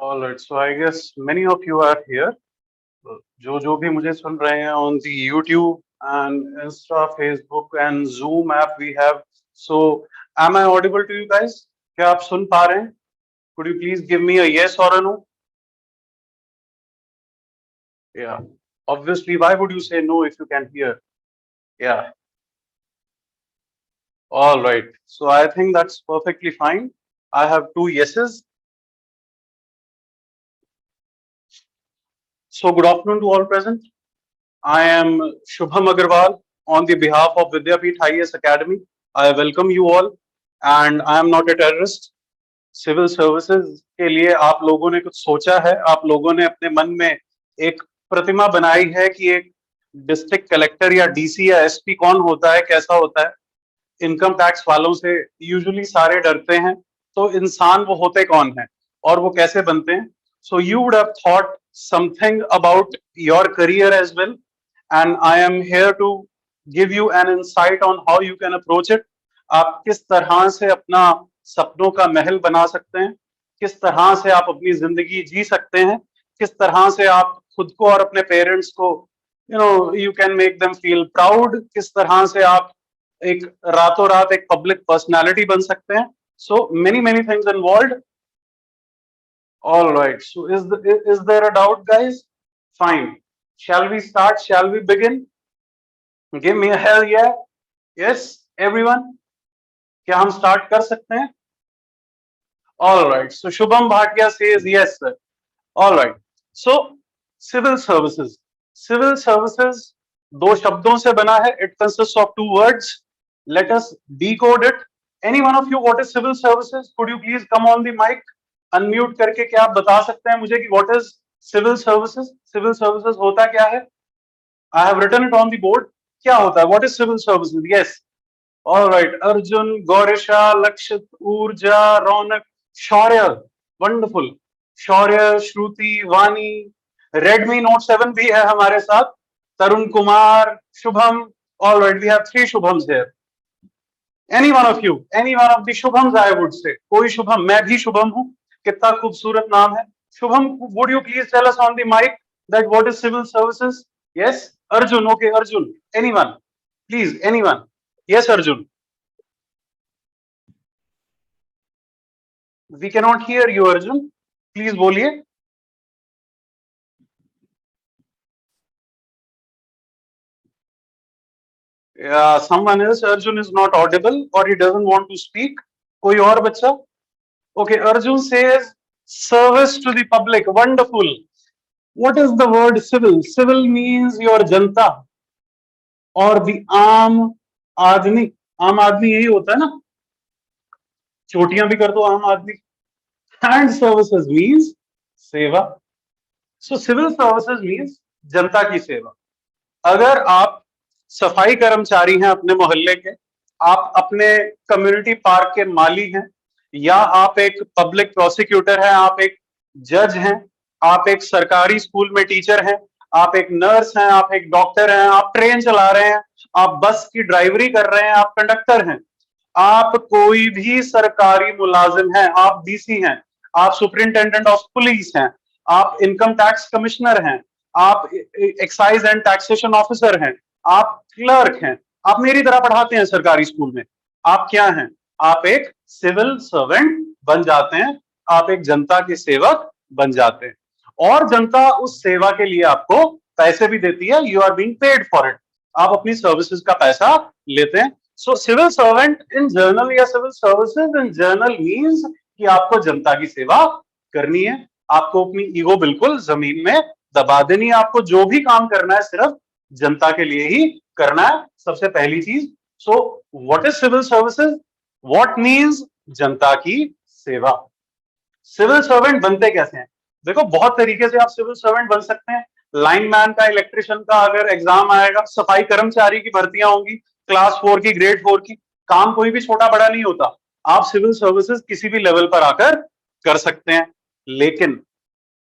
All right, so I guess many of you are here. जो भी मुझे सुन रहे हैं on the YouTube and Insta, Facebook and Zoom app we have. So, am I audible to you guys? क्या आप सुन पा रहे हैं? Could you please give me a yes or a no? Yeah. Obviously, why would you say no if you can hear? Yeah. All right. So I think that's perfectly fine. I have two yeses. So good afternoon to all present. I am Shubham Agarwal on the behalf of Vidyapeeth IAS Academy. I welcome you all and I am not a terrorist. Civil services के लिए आप लोगों ने कुछ सोचा है, आप लोगों ने अपने मन में एक प्रतिमा बनाई है कि एक डिस्ट्रिक्ट कलेक्टर या डीसी या एसपी कौन होता है, कैसा होता है। इनकम टैक्स वालों से यूजुअली सारे डरते हैं, तो इंसान वो होते कौन है और वो कैसे बनते हैं। So you would have thought something about your career as well and I am here to give you an insight on how you can approach it. आप किस तरह से अपना सपनों का महल बना सकते हैं, किस तरह से आप अपनी जिंदगी जी सकते हैं, किस तरह से आप खुद को और अपने पेरेंट्स को you can make them feel proud, किस तरह से आप एक रातों रात एक पब्लिक पर्सनालिटी बन सकते हैं। So many things involved. All right, so is there a doubt guys? Fine, shall we start, shall we begin? Give me a hell yeah yes everyone. क्या हम स्टार्ट कर सकते हैं? All right. So Shubham Bhatia says yes, sir. All right. So civil services. Civil services दो शब्दों से बना है. It consists of two words. Let us decode it. Any one of you, what is civil services? Could you please come on the mic? Unmute करके क्या आप बता सकते हैं मुझे कि what is civil services? Civil services होता क्या है? I have written it on the board. क्या होता है? What is civil services? Yes. All right. Arjun, Gaurisha, Lakshit, Urja, Ronak, Shaurya, wonderful. Shaurya, Shruti, Vani, Redmi note 7 भी है हमारे साथ, Tarun Kumar, Shubham. All right, we have 3 Shubhams here. Any one of you, any one of the Shubhams I would say. कोई शुभम? मैं भी शुभम हूं। कितना खूबसूरत नाम है Shubham. Would you please tell us on the mic that what is civil services? Yes Arjun. Okay Arjun, anyone please, anyone. Yes Arjun. We cannot hear you, Arjun. Please बोलिए। Someone else, Arjun is not audible or he doesn't want to speak. कोई और बच्चा? Okay, Arjun says service to the public. Wonderful. What is the word civil? Civil means your जनता और the आम आदमी। आम आदमी यही होता है ना, चोटियां भी कर दो आम आदमी। And services means सेवा। So civil services means जनता की सेवा। अगर आप सफाई कर्मचारी हैं अपने मोहल्ले के, आप अपने कम्युनिटी पार्क के माली हैं, या आप एक पब्लिक प्रोसिक्यूटर हैं, आप एक जज हैं, आप एक सरकारी स्कूल में टीचर हैं, आप एक नर्स हैं, आप एक डॉक्टर हैं, आप ट्रेन चला रहे हैं, आप बस की ड्राइवरी कर रहे हैं, आप कंडक्टर हैं, आप कोई भी सरकारी मुलाजिम हैं, आप डीसी हैं, आप सुपरिंटेंडेंट ऑफ पुलिस हैं, आप इनकम टैक्स कमिश्नर हैं, आप एक्साइज एंड टैक्सेशन ऑफिसर हैं, आप क्लर्क हैं, आप मेरी तरह पढ़ाते हैं सरकारी स्कूल में, आप क्या हैं? आप एक सिविल सर्वेंट बन जाते हैं, आप एक जनता के सेवक बन जाते हैं, और जनता उस सेवा के लिए आपको पैसे भी देती है। You are being paid for it. आप अपनी सर्विसेज का पैसा लेते हैं। So civil servant in general या civil services in general means कि आपको जनता की सेवा करनी है, आपको अपनी ईगो बिल्कुल जमीन में दबा देनी है, आपको जो भी काम करना है सिर्फ जनता के लिए ही करना है, सबसे पहली चीज। So what is civil services? What means जनता की सेवा। सिविल सर्वेंट बनते कैसे हैं? देखो, बहुत तरीके से आप सिविल सर्वेंट बन सकते हैं। लाइनमैन का, इलेक्ट्रिशियन का अगर एग्जाम आएगा, सफाई कर्मचारी की भर्तियां होंगी, क्लास 4 की, ग्रेड 4 की। काम कोई भी छोटा बड़ा नहीं होता, आप सिविल सर्विसेज किसी भी लेवल पर आकर कर सकते हैं। लेकिन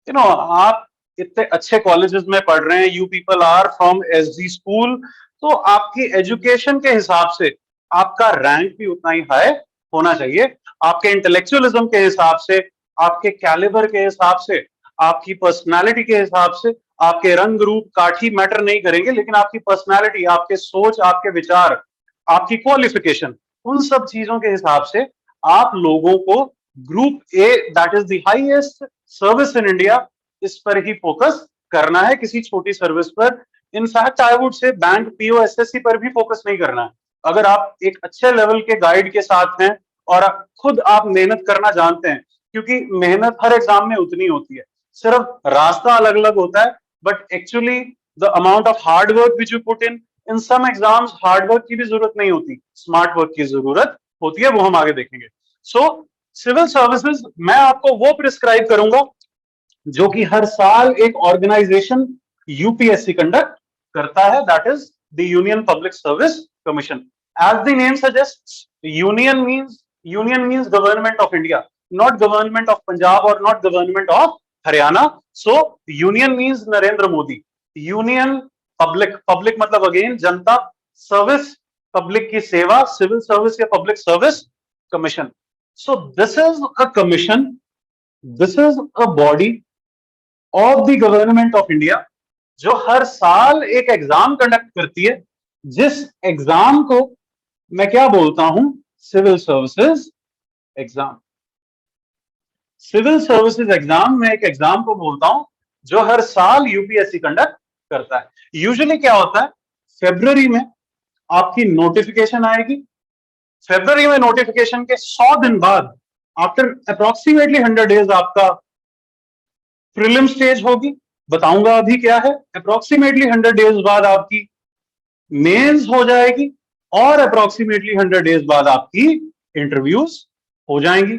आप इतने अच्छे कॉलेजेस में पढ़ रहे हैं, you people are from SD school, तो आपकी एजुकेशन के हिसाब से आपका रैंक भी उतना ही हाई होना चाहिए। आपके इंटेलेक्चुअलिज्म के हिसाब से आपके कैलिबर के हिसाब से, आपकी पर्सनालिटी के हिसाब से, आपके रंग रूप काठी मैटर नहीं करेंगे, लेकिन आपकी पर्सनालिटी, आपके सोच, आपके विचार, आपकी क्वालिफिकेशन, उन सब चीजों के हिसाब से आप लोगों को group A, that is the highest service in India, इस पर ही फोकस करना है, किसी छोटी सर्विस पर, इनफैक्ट आई वुड से बैंक पीओ एसएससी पर भी फोकस नहीं करना है। अगर आप एक अच्छे लेवल के गाइड के साथ हैं और खुद आप मेहनत करना जानते हैं, क्योंकि मेहनत हर एग्जाम में उतनी होती है, सिर्फ रास्ता अलग अलग होता है, but actually the amount of hard work which you put in some exams hard work की भी जरूरत नहीं होती, स्मार्ट वर्क की जरूरत होती है, वो हम आगे देखेंगे। सो सिविल सर्विसेज मैं आपको वो प्रिस्क्राइब करूंगा जो कि हर साल एक ऑर्गेनाइजेशन यूपीएससी कंडक्ट करता है, that is the Union Public service Commission. As the name suggests, union means government of India, not government of Punjab और not government of Haryana. So union means Narendra Modi, union public, public मतलब again जनता, service public की सेवा, civil service या public service commission. So this is a commission, this is a body of the government of India जो हर साल एक exam conduct करती है, जिस एग्जाम को मैं क्या बोलता हूं, civil services exam. Civil services exam में एक एग्जाम को बोलता हूं जो हर साल यूपीएससी कंडक्ट करता है। यूजुअली क्या होता है, फरवरी में आपकी नोटिफिकेशन आएगी, फरवरी में नोटिफिकेशन के 100 दिन बाद, आफ्टर अप्रोक्सीमेटली 100 डेज आपका प्रीलिम स्टेज होगी, बताऊंगा अभी क्या है। अप्रोक्सीमेटली 100 डेज बाद आपकी मेंस हो जाएगी और अप्रोक्सीमेटली 100 डेज बाद आपकी इंटरव्यूज हो जाएंगी।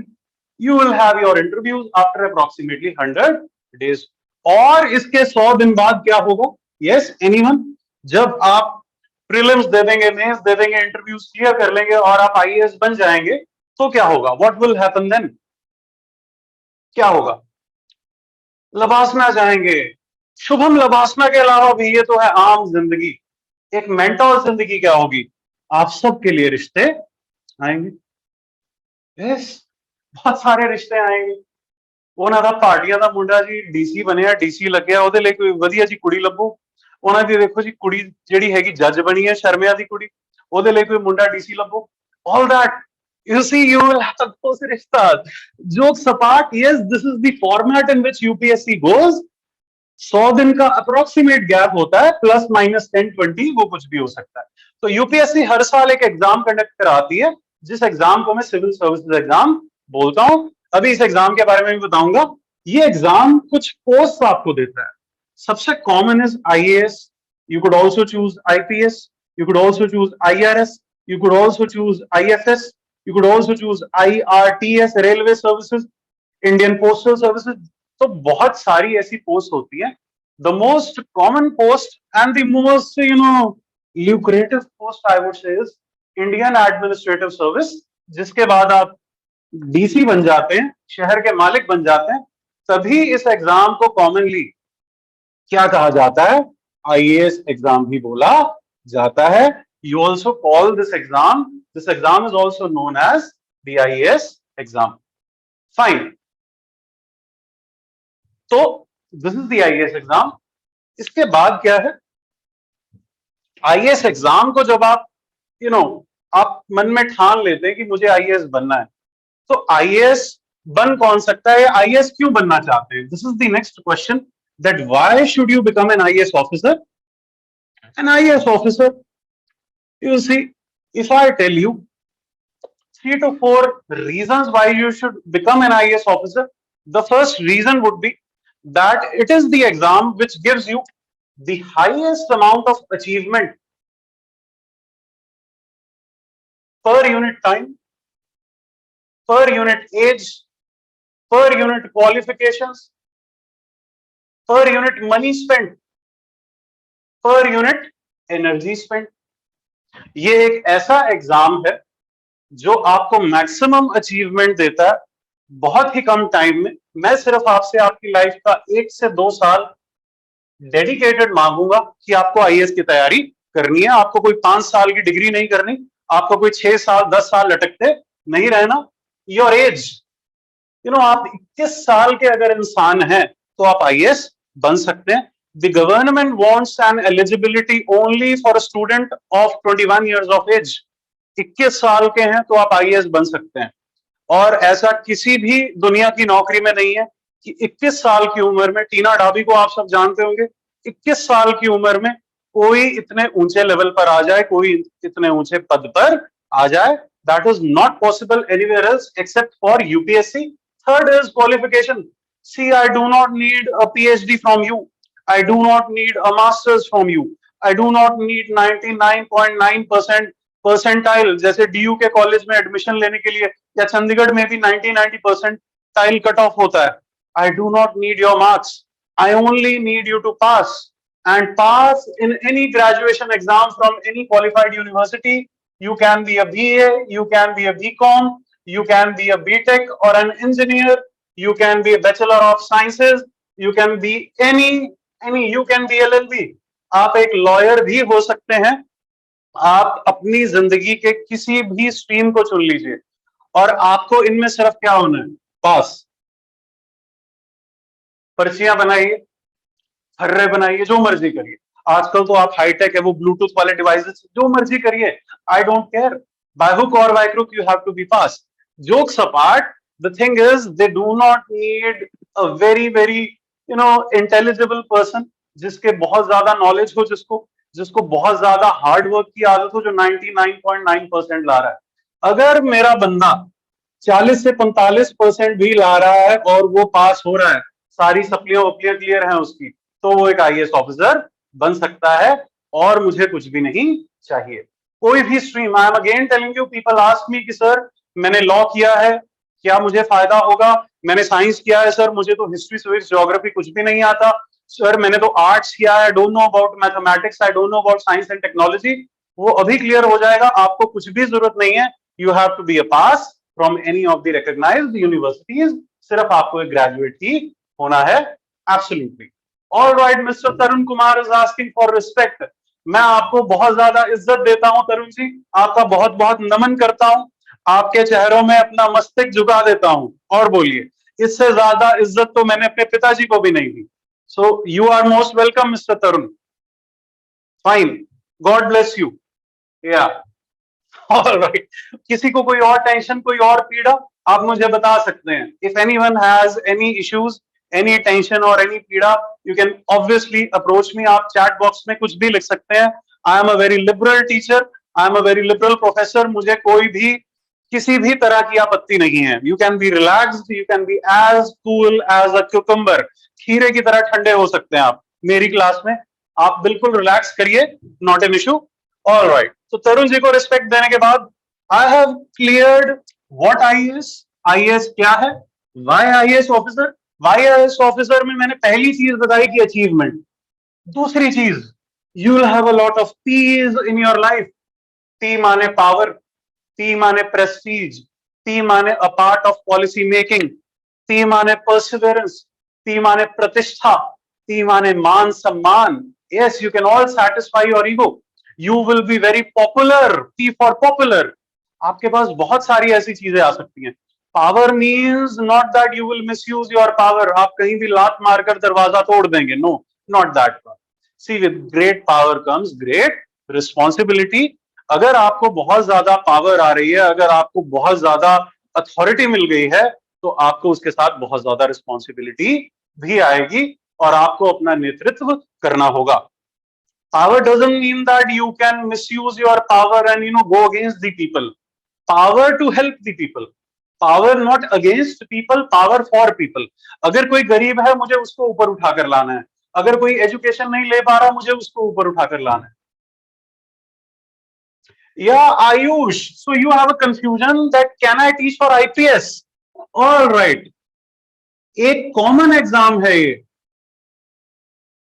You will have your interviews after approximately 100 days. और इसके 100 दिन बाद क्या होगा, यस एनीवन, जब आप प्रीलिम्स दे देंगे, मेंस दे देंगे, इंटरव्यूज क्लियर कर लेंगे और आप आईएएस बन जाएंगे, तो क्या होगा, व्हाट विल हैपन देन, क्या होगा, लबासना जाएंगे। शुभम लबासना के अलावा भी ये तो है आम जिंदगी, एक मेंटोर जिंदगी क्या होगी, आप सबके लिए रिश्ते आएंगे। यस, बहुत सारे रिश्ते आएंगे। ਉਹਨਾਂ ਦਾ ਪਾਰਟੀਆਂ ਦਾ ਮੁੰਡਾ ਜੀ ਡੀਸੀ ਬਣਿਆ, ਡੀਸੀ ਲੱਗਿਆ, ਉਹਦੇ ਲਈ ਕੋਈ ਵਧੀਆ ਜੀ ਕੁੜੀ ਲੱਭੋ। ਉਹਨਾਂ ਦੀ ਦੇਖੋ ਜੀ ਕੁੜੀ ਜਿਹੜੀ ਹੈਗੀ ਜੱਜ ਬਣੀ ਹੈ, ਸ਼ਰਮਿਆ ਦੀ ਕੁੜੀ, ਉਹਦੇ ਲਈ ਕੋਈ ਮੁੰਡਾ ਡੀਸੀ ਲੱਭੋ। All that, you see, you will have those rishtas. Jokes apart, yes, this is the format in which UPSC goes. 100 दिन का अप्रोक्सीमेट गैप होता है, प्लस माइनस 10-20 वो कुछ भी हो सकता है। तो यूपीएससी हर साल एक एग्जाम कंडक्ट कराती है, जिस एग्जाम को मैं सिविल सर्विसेज एग्जाम बोलता हूं। अभी इस एग्जाम के बारे में भी बताऊंगा। ये एग्जाम कुछ पोस्ट आपको देता है। सबसे common is IAS, you could also choose IPS, you could also choose IRS, you could also choose IFS, you could also choose IRTS, railway services, Indian postal services. तो बहुत सारी ऐसी पोस्ट होती है। The most common post and the most lucrative post I would से is Indian administrative service, जिसके बाद आप डीसी बन जाते हैं, शहर के मालिक बन जाते हैं। तभी इस एग्जाम को कॉमनली क्या कहा जाता है, आईएएस एग्जाम भी बोला जाता है। You also call this exam is also known as the IAS exam. Fine, तो this is the IAS exam. इसके बाद क्या है, आईएएस एग्जाम को जब आप आप मन में ठान लेते हैं कि मुझे आईएएस बनना है, तो आईएएस बन कौन सकता है, आईएएस क्यों बनना चाहते हैं? This is the next question, that why should you become an IAS officer? N IAS officer, you see, if I tell you 3 to 4 reasons why you should become an IAS officer, the first reason would be that it is the exam which gives you the highest amount of achievement per unit time, per unit age, per unit qualifications, per unit money spent, per unit energy spent. ये एक ऐसा exam है जो आपको maximum achievement देता है बहुत ही कम time में। मैं सिर्फ आपसे आपकी लाइफ का 1 से 2 साल डेडिकेटेड मांगूंगा कि आपको आईएएस की तैयारी करनी है। आपको कोई 5 साल की डिग्री नहीं करनी, आपको कोई 6 साल 10 साल लटकते नहीं रहना। योर एज आप 21 साल के अगर इंसान हैं तो आप आईएएस बन सकते हैं. The government wants an eligibility only for a student of 21 years of age. 21 साल के हैं तो आप आईएएस बन सकते हैं. और ऐसा किसी भी दुनिया की नौकरी में नहीं है कि 21 साल की उम्र में, टीना डाबी को आप सब जानते होंगे, 21 साल की उम्र में कोई इतने ऊंचे लेवल पर आ जाए, कोई इतने ऊंचे पद पर आ जाए. That is not possible anywhere else except for UPSC. Third is qualification. See, I do not need a PhD from you. I do not need a master's from you. I do not need 99.9% percentile. जैसे DU के college में admission लेने के लिए या चंडीगढ़ में भी 90 percentile cut off होता है. I do not need your marks. I only need you to pass and pass in any graduation exam from any qualified university. You can be a BA, you can be a BCom, you can be a BTech or an engineer, you can be a Bachelor of Sciences, you can be you can be LLB. आप एक lawyer भी हो सकते हैं. आप अपनी जिंदगी के किसी भी स्ट्रीम को चुन लीजिए और आपको इनमें सिर्फ क्या होना है, पास. पर्चियां बनाइए, फर्रे बनाइए, जो मर्जी करिए. आजकल तो आप हाईटेक है, वो ब्लूटूथ वाले डिवाइसेस, जो मर्जी करिए. I don't care. By hook और by crook you have to be pass. Jokes apart, the thing is they do not need a very intelligible person जिसके बहुत ज्यादा नॉलेज हो, जिसको बहुत ज्यादा हार्ड वर्क की आदत हो, जो 99.9% ला रहा है. अगर मेरा बंदा 40 से 45% भी ला रहा है और वो पास हो रहा है, सारी सप्लियां वप्लियां क्लियर हैं उसकी, तो वो एक आईएएस ऑफिसर बन सकता है और मुझे कुछ भी नहीं चाहिए. कोई भी stream. I am again telling you, people ask me कि सर मैंने लॉ किया है, क्या मुझे फायदा होगा? मैंने साइंस किया है सर, मुझे तो हिस्ट्री, सिविक्स, ज्योग्राफी कुछ भी नहीं आता. सर मैंने तो आर्ट्स किया है, don't know about mathematics, I don't know about science and technology. वो अभी क्लियर हो जाएगा. आपको कुछ भी जरूरत नहीं है. You have to be a pass from any of the recognised universities. सिर्फ आपको एक ग्रेजुएट ही होना है. Absolutely. All right, mister Tarun Kumar is asking for respect. मैं आपको बहुत ज्यादा इज्जत देता हूं तरुण जी, आपका बहुत बहुत नमन करता हूं, आपके चेहरों में अपना मस्तक झुका देता हूं. और बोलिए, इससे ज्यादा इज्जत तो मैंने अपने पिताजी को भी नहीं दी. So you are most welcome mister Tarun. Fine, God bless you. Yeah all right. किसी को कोई और टेंशन, कोई और पीड़ा, आप मुझे बता सकते हैं. If anyone has any issues, any tension और एनी पीड़ा, you can obviously approach me. आप चैट बॉक्स में कुछ भी लिख सकते हैं. I am a very liberal teacher, I am a very liberal professor. मुझे कोई भी किसी भी तरह की आपत्ति नहीं है. You can be relaxed, you can be as cool as a cucumber. खीरे की तरह ठंडे हो सकते हैं आप मेरी क्लास में. आप बिल्कुल रिलैक्स करिए, not an issue. All right. तो तरुण जी को रिस्पेक्ट देने के बाद, I have cleared what IAS. IAS क्या है, why IAS officer. Why IAS officer में मैंने पहली चीज बताई कि अचीवमेंट. दूसरी चीज, you will have a lot of peace in your life. P माने पावर, पी माने प्रेस्टीज, पी माने a part of policy making, P माने परसिवरेंस, पी माने प्रतिष्ठा, पी माने मान सम्मान. Yes, you can all satisfy your ego. You will be very popular. P for popular. आपके पास बहुत सारी ऐसी चीजें आ सकती हैं. Power means not that you will misuse your power. आप कहीं भी लात मारकर दरवाजा तोड़ देंगे. No, not that. See, with great power comes great responsibility. अगर आपको बहुत ज्यादा पावर आ रही है, अगर आपको बहुत ज्यादा अथॉरिटी मिल गई है, तो आपको उसके साथ बहुत ज्यादा रिस्पॉन्सिबिलिटी भी आएगी और आपको अपना नेतृत्व करना होगा. Power doesn't mean that you can misuse your power and go against the people. Power to help the people. Power not against people, power for people. अगर कोई गरीब है, मुझे उसको ऊपर उठाकर लाना है. अगर कोई एजुकेशन नहीं ले पा रहा, मुझे उसको ऊपर उठाकर लाना है. Yeah, Ayush. So you have a confusion that can I teach for IPS? All right. एक कॉमन एग्जाम है ये,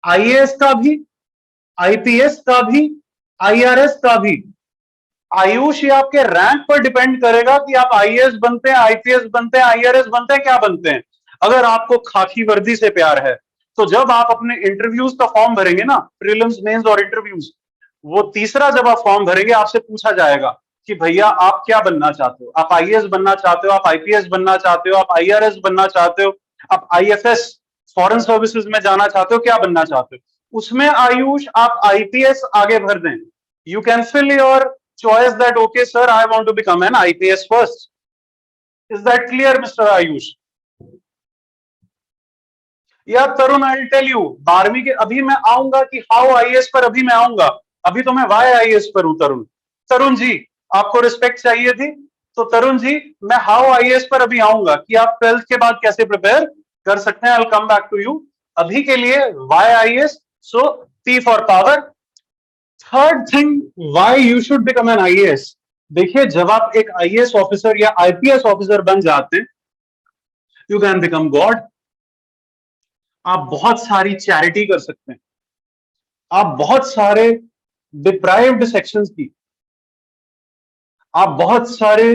आईएएस का भी, आईपीएस का भी, आईआरएस का भी. आयुष, ये आपके रैंक पर डिपेंड करेगा कि आप आईएएस बनते हैं, आईपीएस बनते हैं, आईआरएस बनते हैं, क्या बनते हैं. अगर आपको खाकी वर्दी से प्यार है, तो जब आप अपने इंटरव्यूज का फॉर्म भरेंगे ना, प्रीलिम्स, मेंस और इंटरव्यूज, वो तीसरा जब आप फॉर्म भरेंगे, आपसे पूछा जाएगा कि भैया आप क्या बनना चाहते हो, आप आईएएस बनना चाहते हो, आप आईपीएस बनना चाहते हो, आप आईआरएस बनना चाहते हो, आप आईएफएस फॉरेन सर्विसेज में जाना चाहते हो, क्या बनना चाहते हो, उसमें आयुष आप आईपीएस आगे भर दें. You can fill your choice that okay sir I want to become an IPS first. Is that clear Mr. Ayush? या तरुण आई टेल यू 12वीं के अभी मैं आऊंगा कि हाउ आईएएस पर अभी मैं आऊंगा, अभी तो मैं वाई आईएएस पर हूं. तरुण तरुण जी आपको रिस्पेक्ट चाहिए थी, तो तरुण जी मैं हाउ आईएएस पर अभी आऊंगा कि आप 12th के बाद कैसे प्रिपेयर कर सकते हैं. I will come back to you. अभी के लिए why IAS, so T for power. Third thing why you should become an IAS. देखिए जब आप एक आईएएस ऑफिसर या आईपीएस ऑफिसर बन जाते हैं, यू कैन बिकम गॉड. आप बहुत सारी चैरिटी कर सकते हैं, आप बहुत सारे डिप्राइव्ड सेक्शंस की, आप बहुत सारे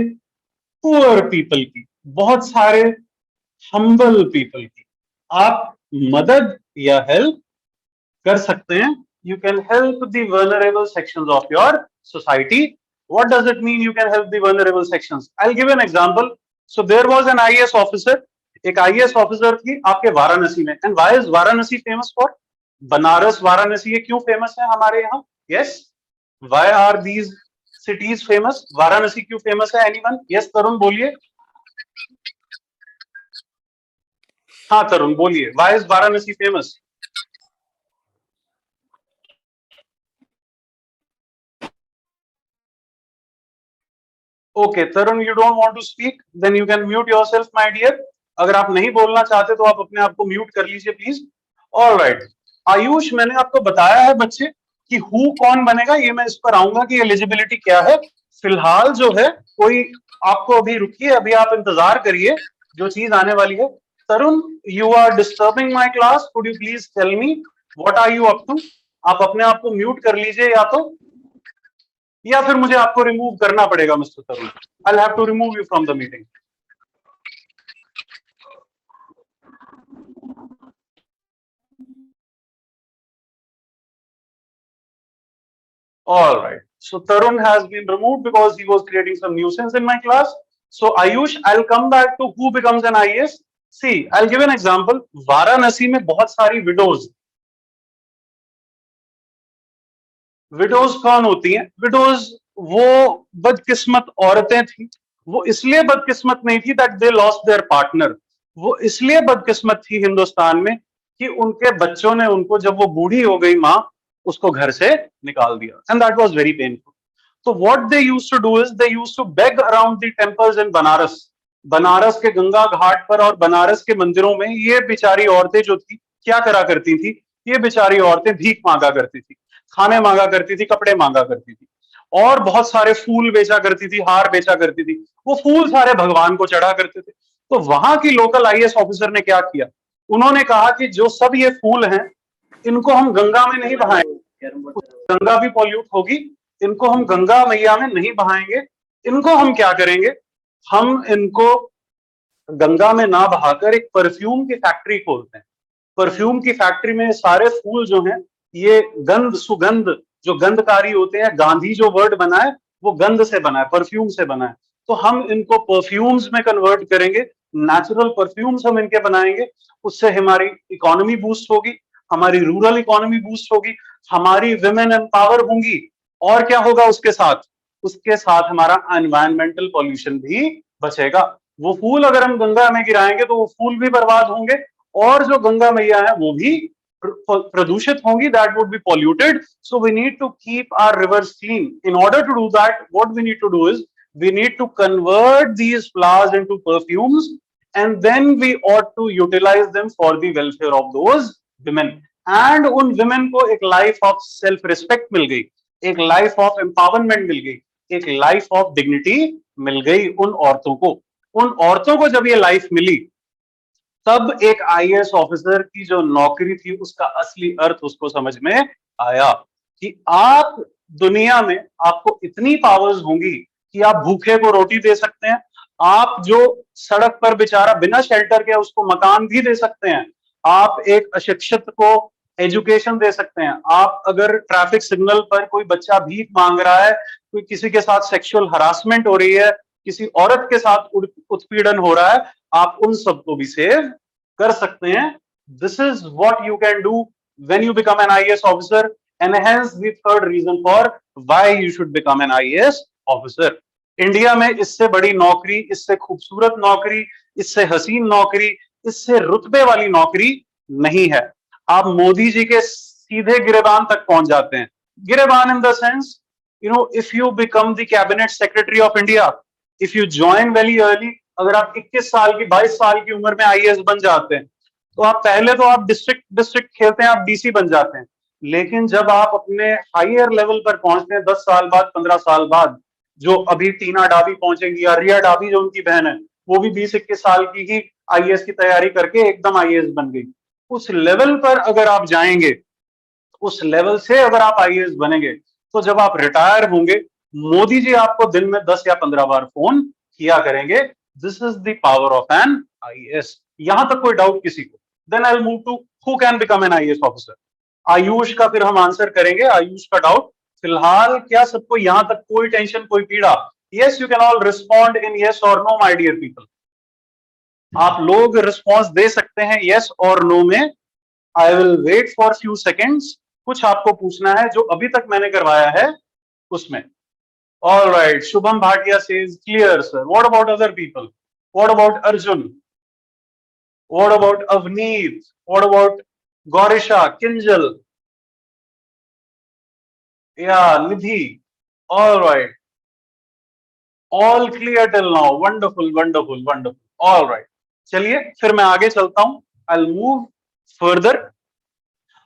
पुअर पीपल की, बहुत सारे हम्बल पीपल की आप मदद या हेल्प कर सकते हैं. You can help the vulnerable sections of your society. What does it mean you can help the vulnerable sections? I'll give an example. So there was an IAS officer, एक IAS officer थी आपके वाराणसी में. And why is Varanasi famous for? Banaras Varanasi ये क्यों famous है हमारे यहाँ? Yes. Why are these cities famous? Varanasi क्यों फेमस है? Anyone? Yes तरुण बोलिए. हाँ तरुण बोलिए. Why is Varanasi famous? Okay Tarun you don't want to speak, then you can mute yourself my dear. अगर आप नहीं बोलना चाहते तो आप अपने आप को म्यूट कर लीजिए प्लीज. ऑलराइट आयुष मैंने आपको बताया है बच्चे कि हु कौन बनेगा, ये मैं इस पर आऊंगा कि एलिजिबिलिटी क्या है. फिलहाल जो है कोई आपको अभी रुकिए, अभी आप इंतजार करिए जो चीज आने वाली है. Tarun you are disturbing my class, could you please tell me what are you up to. आप अपने आप को म्यूट कर लीजिए या फिर मुझे आपको रिमूव करना पड़ेगा mister Tarun. I have to remove you from the meeting. All right. So Tarun has been removed because he was creating some nuisance in my class. So Ayush, I'll come back to who becomes an IAS. See, I'll give an example. Varanasi में बहुत सारी widows. Widows कौन होती हैं? Widows वो बदकिस्मत औरतें थी. वो इसलिए बदकिस्मत नहीं थी that they lost their partner. वो इसलिए बदकिस्मत थी हिंदुस्तान में कि उनके बच्चों ने उनको, जब वो बूढ़ी हो गई माँ, उसको घर से निकाल दिया. And that was very painful. तो what they used to do is they used to beg around the temples in Banaras. Banaras के गंगा घाट पर और बनारस के मंदिरों में ये बेचारी औरतें जो थी क्या करा करती थी? ये बेचारी औरतें भीख मांगा करती थी, खाने मांगा करती थी, कपड़े मांगा करती थी, और बहुत सारे फूल बेचा करती थी, हार बेचा करती थी. वो फूल सारे भगवान को चढ़ा करते थे. तो वहां की लोकल आईएएस ऑफिसर ने क्या किया? उन्होंने कहा कि जो सब ये फूल हैं इनको हम गंगा में नहीं बहाएंगे, गंगा भी पॉल्यूट होगी, इनको हम गंगा मैया में नहीं बहाएंगे. इनको हम क्या करेंगे? हम इनको गंगा में ना बहाकर एक परफ्यूम की फैक्ट्री खोलते हैं. परफ्यूम की फैक्ट्री में सारे फूल जो हैं ये गंध सुगंध जो गंधकारी होते हैं, गांधी जो वर्ड बना है वो गंध से बना है, परफ्यूम से बना है. तो हम इनको परफ्यूम्स में कन्वर्ट करेंगे, नेचुरल परफ्यूम्स हम इनके बनाएंगे. उससे हमारी इकोनॉमी बूस्ट होगी, हमारी रूरल इकोनॉमी बूस्ट होगी, हमारी विमेन एम्पावर होंगी. और क्या होगा उसके साथ? उसके साथ हमारा एनवायरमेंटल पॉल्यूशन भी बचेगा. वो फूल अगर हम गंगा में गिराएंगे तो वो फूल भी बर्बाद होंगे, और जो गंगा मैया है वो भी प्रदूषित होंगी, that would be polluted. So we need to keep our rivers clean. In order to do that what we need to do is we need to convert these flowers into perfumes, and then we ought to utilize them for the welfare of those women. And उन women को एक life of self respect मिल गई, एक life of empowerment मिल गई, एक life of dignity मिल गई उन औरतों को. उन औरतों को जब ये लाइफ मिली तब एक आईएएस ऑफिसर की जो नौकरी थी उसका असली अर्थ उसको समझ में आया कि आप दुनिया में आपको इतनी पावर्स होंगी कि आप भूखे को रोटी दे सकते हैं, आप जो सड़क पर बेचारा बिना शेल्टर के उसको मकान भी दे सकते हैं, आप एक अशिक्षित को एजुकेशन दे सकते हैं। आप अगर ट्रैफिक सिग्नल पर कोई बच्चा भीख मांग रहा है, कोई किसी के साथ सेक्सुअल हरासमेंट हो रही है, किसी औरत के साथ उत्पीड़न हो रहा है, आप उन सबको भी सेव कर सकते हैं। This is what you can do when you become an IAS officer, and hence the third reason for why you should become an IAS officer. India में इससे बड़ी नौकरी, इससे खूबसूरत नौकरी, इससे हसीन नौकरी, इससे रुतबे वाली नौकरी नहीं है। आप मोदी जी के सीधे गिरेबान तक पहुंच जाते हैं। गिरेबान in the sense, if you become the cabinet secretary of India, if you join very early, अगर आप 21 साल की 22 साल की उम्र में आईएएस बन जाते हैं, तो आप पहले तो आप डिस्ट्रिक्ट खेलते हैं, आप डीसी बन जाते हैं। लेकिन जब आप अपने हायर लेवल पर पहुंचते हैं 10 साल बाद, 15 साल बाद, जो अभी टीना डाबी पहुंचेंगी या रिया डाबी जो उनकी बहन है, वो भी 20-21 साल की ही आईएएस की तैयारी करके एकदम आईएएस बन गई। उस लेवल पर अगर आप जाएंगे, उस लेवल से अगर आप आईएएस बनेंगे, तो जब आप रिटायर होंगे, मोदी जी आपको दिन में 10 या 15 बार फोन किया करेंगे। This is the power of an IAS. यहां तक कोई डाउट किसी को? Then I will move to who can become an IAS officer. Ayush का फिर हम आंसर करेंगे, आयुष का डाउट। फिलहाल क्या सबको यहां तक कोई टेंशन, कोई पीड़ा? Yes, you can all respond in yes और नो माय डियर पीपल। आप लोग रिस्पॉन्स दे सकते हैं यस और नो में। I will wait for few seconds. कुछ आपको पूछना है जो अभी तक मैंने करवाया है उसमें। All right, Shubham Bhatia says clear sir. What about other people? What about Arjun? What about Avneet? What about Gaurisha, Kinjal, या Nidhi? All right, all clear till now. Wonderful wonderful wonderful. All right, चलिए फिर मैं आगे चलता हूं। I will move further.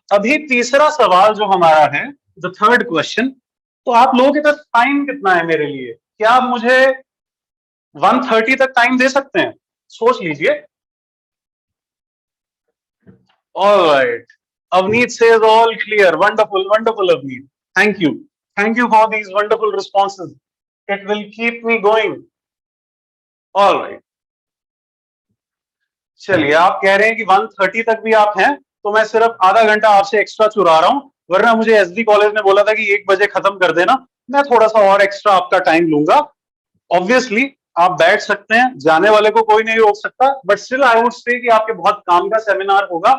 अभी तीसरा सवाल जो हमारा है, द थर्ड क्वेश्चन, तो आप लोगों के पास टाइम कितना है मेरे लिए? क्या आप मुझे 1:30 तक टाइम दे सकते हैं? सोच लीजिए। All right, Avneet says all clear. Wonderful wonderful Avneet, thank you. Thank you for these wonderful responses, it will keep me going. All right, चलिए आप कह रहे हैं कि 1:30 तक भी आप हैं, तो मैं सिर्फ आधा घंटा आपसे एक्स्ट्रा चुरा रहा हूं, वरना मुझे एसडी कॉलेज ने बोला था कि 1 बजे खत्म कर देना। मैं थोड़ा सा और एक्स्ट्रा आपका टाइम लूंगा। ऑब्वियसली आप बैठ सकते हैं, जाने वाले को कोई नहीं रोक सकता, बट स्टिल आई वुड से कि आपके बहुत काम का सेमिनार होगा,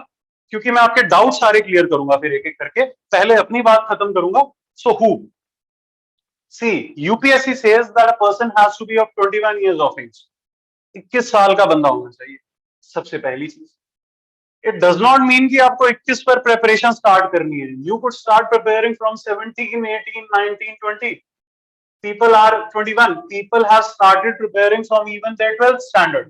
क्योंकि मैं आपके डाउट सारे क्लियर करूंगा फिर एक एक करके। पहले अपनी बात खत्म करूंगा। So who? See, UPSC says that a person has to be of 21 years of age. 21 साल का बंदा होना चाहिए, सबसे पहली चीज। इट डज नॉट मीन कि आपको 21 पर प्रिपरेशन स्टार्ट करनी है। You could start preparing from 17, 18, 19, 20। People are 21. People have started preparing from even their 12th standard.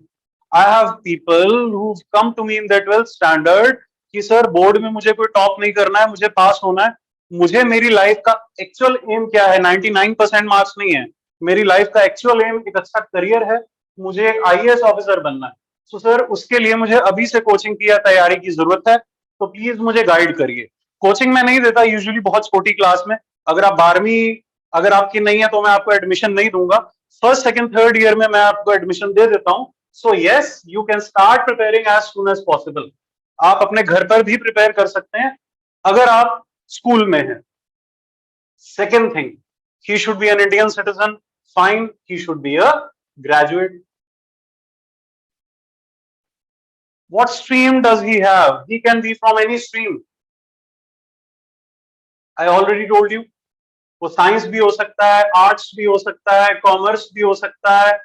I have people who've come to me in their 12th standard कि sir board में मुझे कोई top नहीं करना है, मुझे पास होना है। मुझे मेरी लाइफ का एक्चुअल एम क्या है? 99% मार्क्स नहीं है। मेरी लाइफ का एक्चुअल एम एक अच्छा करियर है, मुझे एक आईएएस ऑफिसर बनना है। तो सर उसके लिए मुझे अभी से कोचिंग की या तैयारी की जरूरत है, तो प्लीज मुझे गाइड करिए। कोचिंग मैं नहीं देता यूजुअली बहुत छोटी क्लास में। अगर आप 12वीं अगर आपकी नहीं है तो मैं आपको एडमिशन नहीं दूंगा। फर्स्ट सेकंड थर्ड ईयर में मैं आपको एडमिशन दे देता हूं। So yes, you can start preparing as soon as possible. आप अपने घर पर भी प्रिपेयर कर सकते हैं अगर आप स्कूल में हैं। Second thing, he should be an Indian citizen. Fine, he should be a graduate. What stream does he have? He can be from any stream. I already told you. वो science भी हो सकता है, arts भी हो सकता है, commerce भी हो सकता है,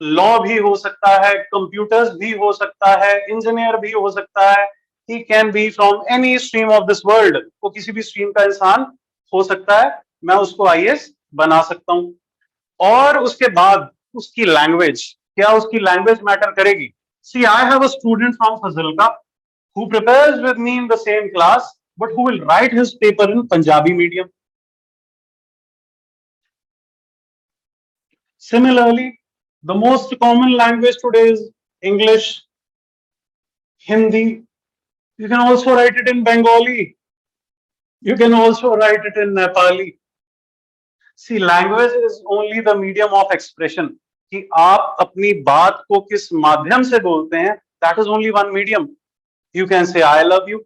लॉ भी हो सकता है, कंप्यूटर्स भी हो सकता है, इंजीनियर भी हो सकता है। He can be from any stream of this world. वो किसी भी स्ट्रीम का इंसान हो सकता है, मैं उसको आईएएस बना सकता हूं। और उसके बाद उसकी लैंग्वेज, क्या उसकी लैंग्वेज मैटर करेगी? See, I have a student from Fazilka who prepares with me in the same class, but who will write his paper in Punjabi medium. Similarly, the most common language today is English, Hindi. You can also write it in Bengali. You can also write it in Nepali. See, language is only the medium of expression. कि आप अपनी बात को किस माध्यम से बोलते हैं, that is only one medium. You can say I love you.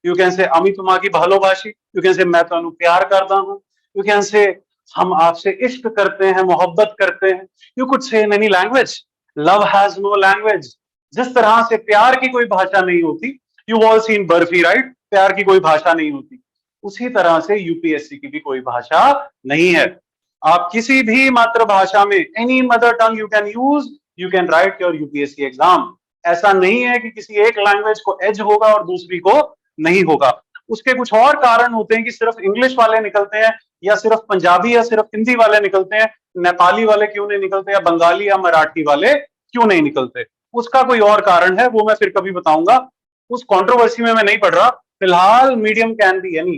You can say अमी तुम्हारी भालोबाशी. You can say मैं तुम्हें प्यार करता हूँ. You can say हम आपसे इश्क करते हैं, मोहब्बत करते हैं. You could say in any language. Love has no language. जिस तरह से प्यार की कोई भाषा नहीं होती. You all seen barfi, right? प्यार की कोई भाषा नहीं होती. उसी तरह से यूपीएससी की भी कोई भाषा नहीं है. आप किसी भी मातृभाषा में any mother tongue you can use, you can write your UPSC exam. ऐसा नहीं है कि किसी एक लैंग्वेज को एज होगा और दूसरी को नहीं होगा. उसके कुछ और कारण होते हैं कि सिर्फ इंग्लिश वाले निकलते हैं, या सिर्फ पंजाबी या सिर्फ हिंदी वाले निकलते हैं, नेपाली वाले क्यों नहीं निकलते, या बंगाली या मराठी वाले क्यों नहीं निकलते. उसका कोई और कारण है, वो मैं फिर कभी बताऊंगा. उस कंट्रोवर्सी में मैं नहीं पढ़ रहा. फिलहाल medium can be any.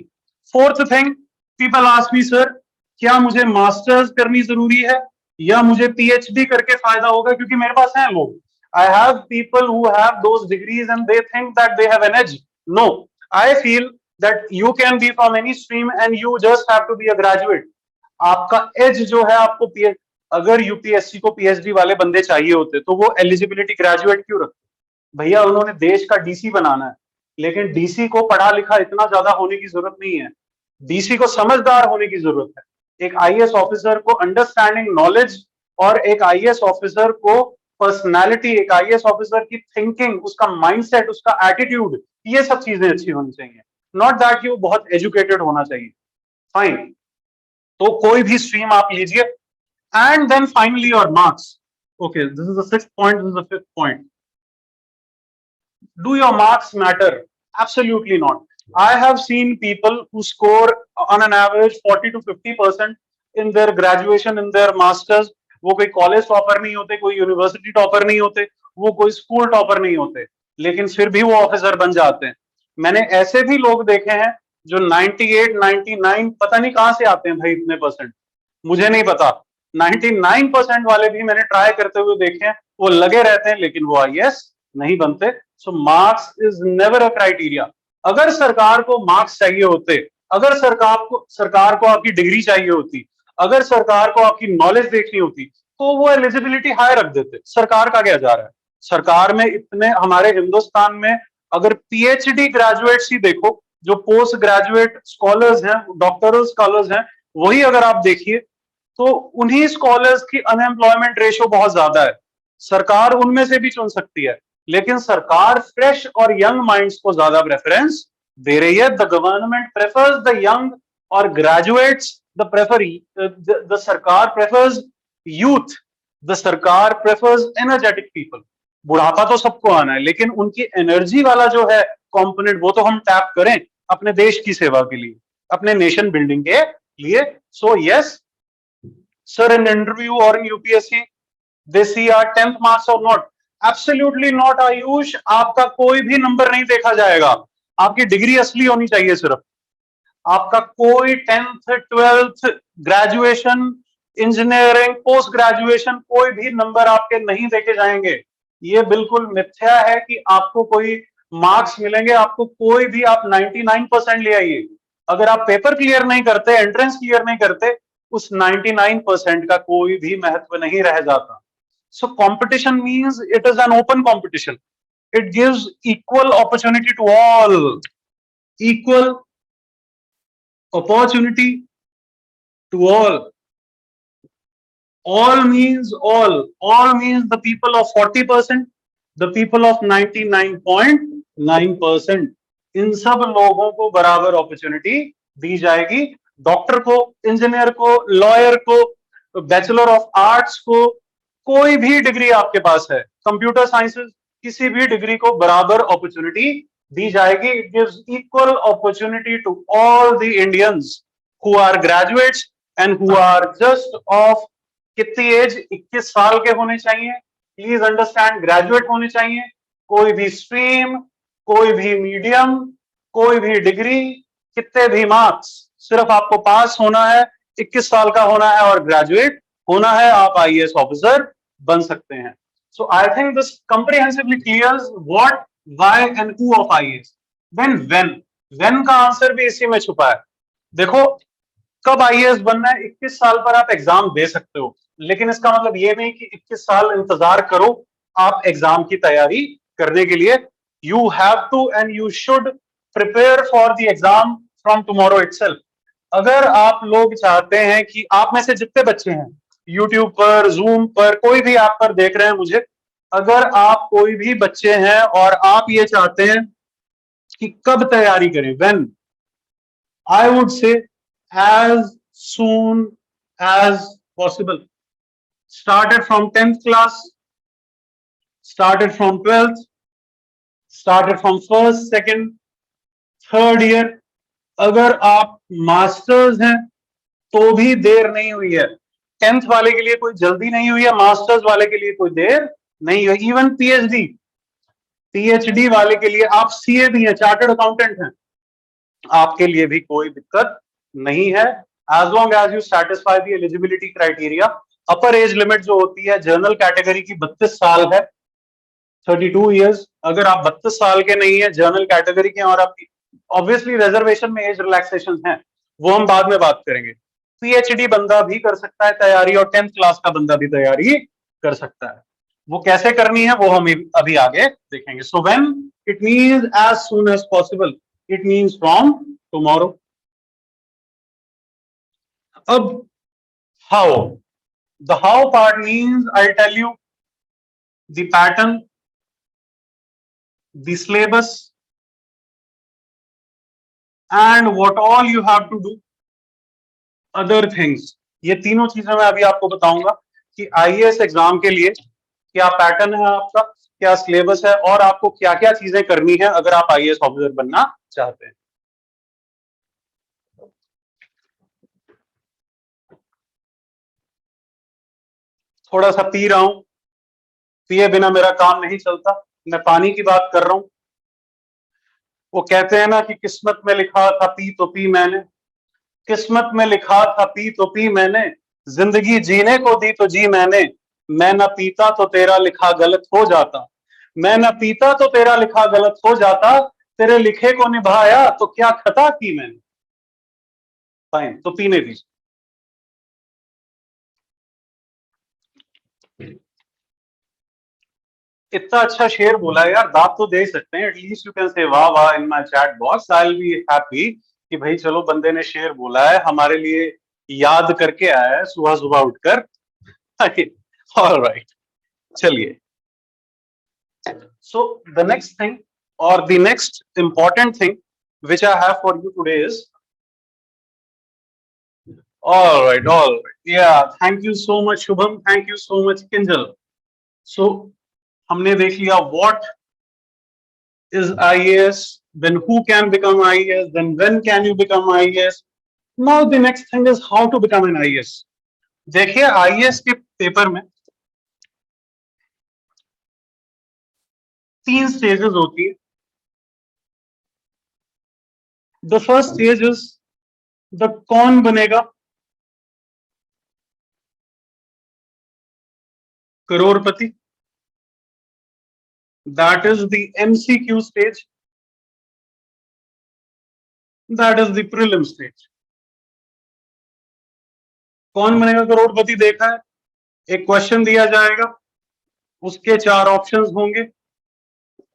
Fourth thing, people ask me sir क्या मुझे मास्टर्स करनी जरूरी है या मुझे पीएचडी करके फायदा होगा क्योंकि मेरे पास हैं लोग. I have people who have those degrees and they think that they have an edge. No, I feel that you can be from any stream and you just have to be a graduate. आपका as जो है आपको अगर UPSC को PhD वाले बंदे चाहिए होते तो वो एलिजिबिलिटी ग्रेजुएट क्यों रखते. भैया उन्होंने देश का डीसी बनाना है, लेकिन डीसी को पढ़ा लिखा इतना ज्यादा होने की जरूरत नहीं है. डीसी को समझदार होने की जरूरत है. एक आईएएस ऑफिसर को अंडरस्टैंडिंग नॉलेज और एक आईएएस ऑफिसर को पर्सनालिटी, एक आईएएस ऑफिसर की थिंकिंग, उसका माइंडसेट, उसका एटीट्यूड, ये सब चीजें अच्छी होनी चाहिए. नॉट दैट कि वो बहुत एजुकेटेड होना चाहिए. फाइन, तो कोई भी स्ट्रीम आप लीजिए. And then finally your marks. Okay, this is the sixth point, this is the fifth point. Do your marks matter? Absolutely not. I have seen people who score on an average 40 to 50% in their graduation, in their masters. वो कोई college topper नहीं होते, कोई university topper नहीं होते, वो कोई school topper नहीं होते, लेकिन फिर भी वो ऑफिसर बन जाते हैं. मैंने ऐसे भी लोग देखे हैं जो 98, 99 पता नहीं कहां से आते हैं भाई इतने परसेंट, मुझे नहीं पता. 99% वाले भी मैंने ट्राई करते हुए देखे हैं, वो लगे रहते हैं लेकिन वो आईएएस नहीं बनते. So marks is never a criteria. अगर सरकार को मार्क्स चाहिए होते, अगर सरकार को आपकी डिग्री चाहिए होती, अगर सरकार को आपकी नॉलेज देखनी होती, तो वो एलिजिबिलिटी हाई रख देते. सरकार का क्या जा रहा है. सरकार में इतने, हमारे हिंदुस्तान में अगर पीएचडी ग्रेजुएट्स ही देखो, जो पोस्ट ग्रेजुएट स्कॉलर्स हैं, डॉक्टरल स्कॉलर्स हैं, वही अगर आप देखिए तो उन्हीं स्कॉलर्स की अनएम्प्लॉयमेंट रेशियो बहुत ज्यादा है. सरकार उनमें से भी चुन सकती है, लेकिन सरकार फ्रेश और यंग माइंड्स को ज्यादा प्रेफरेंस दे रही है. The government prefers the young और ग्रेजुएट्स. द सरकार प्रेफर्स यूथ. द सरकार प्रेफर्स एनर्जेटिक पीपल. बुढ़ापा तो सबको आना है, लेकिन उनकी एनर्जी वाला जो है कंपोनेंट, वो तो हम टैप करें अपने देश की सेवा के लिए, अपने नेशन बिल्डिंग के लिए. So yes sir, in interview और in UPSC they see our 10th marks or not. Absolutely not Ayush. आपका कोई भी नंबर नहीं देखा जाएगा, आपकी डिग्री असली होनी चाहिए. सिर्फ आपका कोई 10th 12th graduation, engineering, post graduation, कोई भी नंबर आपके नहीं देखे जाएंगे. ये बिल्कुल मिथ्या है कि आपको कोई मार्क्स मिलेंगे. आपको कोई भी, आप 99% ले आइए, अगर आप पेपर क्लियर नहीं करते, एंट्रेंस क्लियर नहीं करते, उस 99% का कोई भी महत्व नहीं रह जाता. So competition means it is an open competition. It gives equal opportunity to all. Equal opportunity to all. All means all. All means the people of 40%, the people of 99.9%. इन सब लोगों को बराबर अपॉर्चुनिटी दी जाएगी. डॉक्टर को, engineer को, lawyer को, bachelor of arts को, कोई भी डिग्री आपके पास है, कंप्यूटर साइंसेस, किसी भी डिग्री को बराबर अपॉर्चुनिटी दी जाएगी. It gives equal opportunity to all the Indians who are graduates and who are just of, कितनी एज, 21 साल के होने चाहिए. प्लीज अंडरस्टैंड, ग्रेजुएट होने चाहिए. कोई भी स्ट्रीम, कोई भी मीडियम, कोई भी डिग्री, कितने भी मार्क्स, सिर्फ आपको पास होना है, 21 साल का होना है और ग्रेजुएट होना है, आप आईएएस ऑफिसर बन सकते हैं. So I think this comprehensively clears what, why and who of IAS. Then when का आंसर भी इसी में छुपा है. देखो, कब आईएएस बनना है, 21 साल पर आप एग्जाम दे सकते हो, लेकिन इसका मतलब ये नहीं कि 21 साल इंतजार करो आप एग्जाम की तैयारी करने के लिए. You have to and you should prepare for the exam from tomorrow itself. अगर आप लोग चाहते हैं कि आप में से जितने बच्चे हैं यूट्यूब पर, जूम पर, कोई भी ऐप पर देख रहे हैं मुझे, अगर आप कोई भी बच्चे हैं और आप ये चाहते हैं कि कब तैयारी करें, when, I would say as soon as possible. Started from 10th class, started from 12th, started from first, second, third year. अगर आप मास्टर्स हैं तो भी देर नहीं हुई है। 10th वाले के लिए कोई जल्दी नहीं हुई है, मास्टर्स वाले के लिए कोई देर नहीं हुई। इवन पीएचडी, पीएचडी वाले के लिए, आप सीए भी हैं, चार्टर्ड अकाउंटेंट हैं, आपके लिए भी कोई दिक्कत नहीं है, as long as you satisfy the eligibility criteria. Upper age limit जो होती है जनरल कैटेगरी की 32 साल है, 32 ईयर्स। अगर आप 32 साल के नहीं है, जनरल कैटेगरी के, और आपकी ऑब्वियसली रिजर्वेशन में एज रिलैक्सेशन है, वो हम बाद में बात करेंगे। पीएचडी बंदा भी कर सकता है तैयारी, और 10th क्लास का बंदा भी तैयारी कर सकता है। वो कैसे करनी है वो हम अभी आगे देखेंगे। So when it means as soon as possible, it means from tomorrow. अब how, the how part means I tell you the pattern, the syllabus, and what all you have to do, other things. ये तीनों चीजें मैं अभी आपको बताऊंगा कि IAS exam के लिए क्या पैटर्न है आपका, क्या सिलेबस है, और आपको क्या क्या चीजें करनी है अगर आप आईएएस ऑफिसर बनना चाहते हैं। थोड़ा सा पी रहा हूं, पिए बिना मेरा काम नहीं चलता, मैं पानी की बात कर रहा हूं। वो कहते हैं ना कि किस्मत में लिखा था पी तो पी मैंने, किस्मत में लिखा था पी तो पी मैंने, जिंदगी जीने को दी तो जी मैंने, मैं न पीता तो तेरा लिखा गलत हो जाता, मैं न पीता तो तेरा लिखा गलत हो जाता, तेरे लिखे को निभाया तो क्या खता की मैंने। फाइन, तो पीने दीजिए। इतना अच्छा शेर बोला है यार, दांत तो दे सकते हैं, एटलीस्ट यू कैन से वाह वाह in my chat box, I will be happy कि भाई चलो बंदे ने शेर बोला है, हमारे लिए याद करके आया है सुबह सुबह उठकर। ऑलराइट, चलिए। So the next thing, or the next important thing which I have for you today is, all right, yeah, thank you so much Shubham, thank you so much Kinjal. So हमने देख लिया what is IAS, then who can become IAS, then when can you become IAS. Now the next thing is how to become an IAS. देखिए IAS के paper में 3 stages होती है। The first stage is the Kaun Banega Crorepati, that is the MCQ stage, that is the prelim stage. Kaun Banega करोड़पति देखा है, एक question दिया जाएगा, उसके 4 ऑप्शंस होंगे,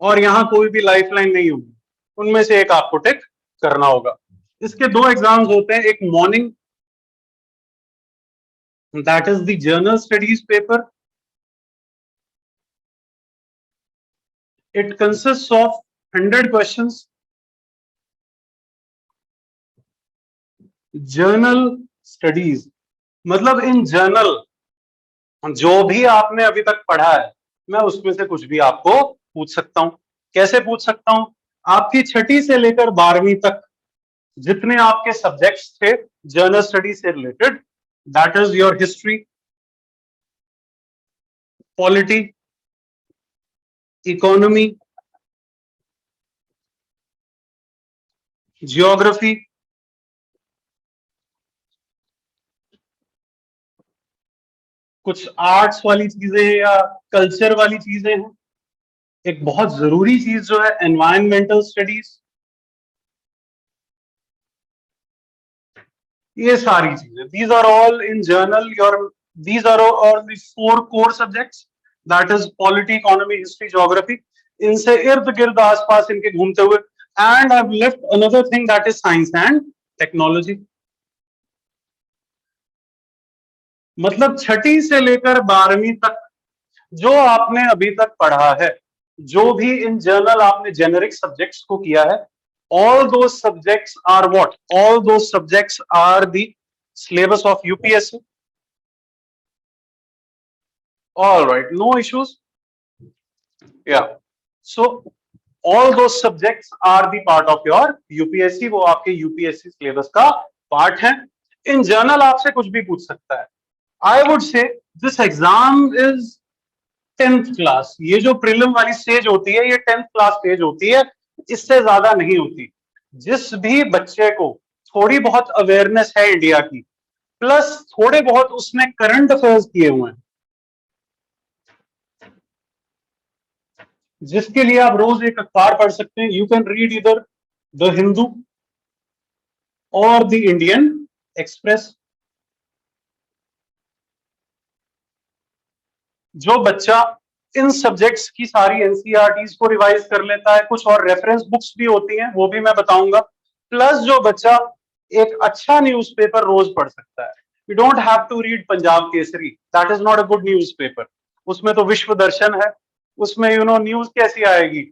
और यहां कोई भी लाइफलाइन नहीं होगी, उनमें से एक आपको टिक करना होगा। इसके 2 एग्जाम्स होते हैं, एक morning, that is the general studies paper, it consist of 100 questions. Journal studies मतलब इन जर्नल जो भी आपने अभी तक पढ़ा है, मैं उसमें से कुछ भी आपको पूछ सकता हूं। कैसे पूछ सकता हूं, आपकी 6ठी से लेकर 12वीं तक जितने आपके सब्जेक्ट्स थे जर्नल स्टडी से related, that is your history, polity, economy, geography, कुछ आर्ट्स वाली चीजें या कल्चर वाली चीजें हैं, एक बहुत जरूरी चीज जो है एनवायरमेंटल स्टडीज, ये सारी चीजें, these are all in general your, these are all the 4 core subjects, that is polity, economy, history, geography. इनसे इर्द गिर्द आसपास इनके घूमते हुए and I've left another thing, that is science and technology. मतलब छठी से लेकर 12वीं तक जो आपने अभी तक पढ़ा है, जो भी इन जनरल आपने जेनेरिक सब्जेक्ट्स को किया है, all those subjects are what? All those subjects are the syllabus of UPSC. All right, no issues. Yeah. So all those subjects are the part of your UPSC. वो आपके UPSC syllabus का part है. In general आपसे कुछ भी पूछ सकता है. I would say this exam is 10th class. ये जो प्रीलिम वाली स्टेज होती है, ये 10th क्लास स्टेज होती है, इससे ज्यादा नहीं होती. जिस भी बच्चे को थोड़ी बहुत अवेयरनेस है इंडिया की, प्लस थोड़े बहुत उसने करंट अफेयर्स किए हुए हैं, जिसके लिए आप रोज एक अखबार पढ़ सकते हैं. यू कैन रीड इधर द हिंदू और द इंडियन एक्सप्रेस. जो बच्चा इन सब्जेक्ट्स की सारी एनसीईआरटीज को रिवाइज कर लेता है, कुछ और रेफरेंस बुक्स भी होती हैं, वो भी मैं बताऊंगा, प्लस जो बच्चा एक अच्छा न्यूज़पेपर रोज पढ़ सकता है. You don't have to read Punjab Kesari, that is not a good newspaper. उसमें तो विश्व दर्शन है, उसमें न्यूज कैसी आएगी?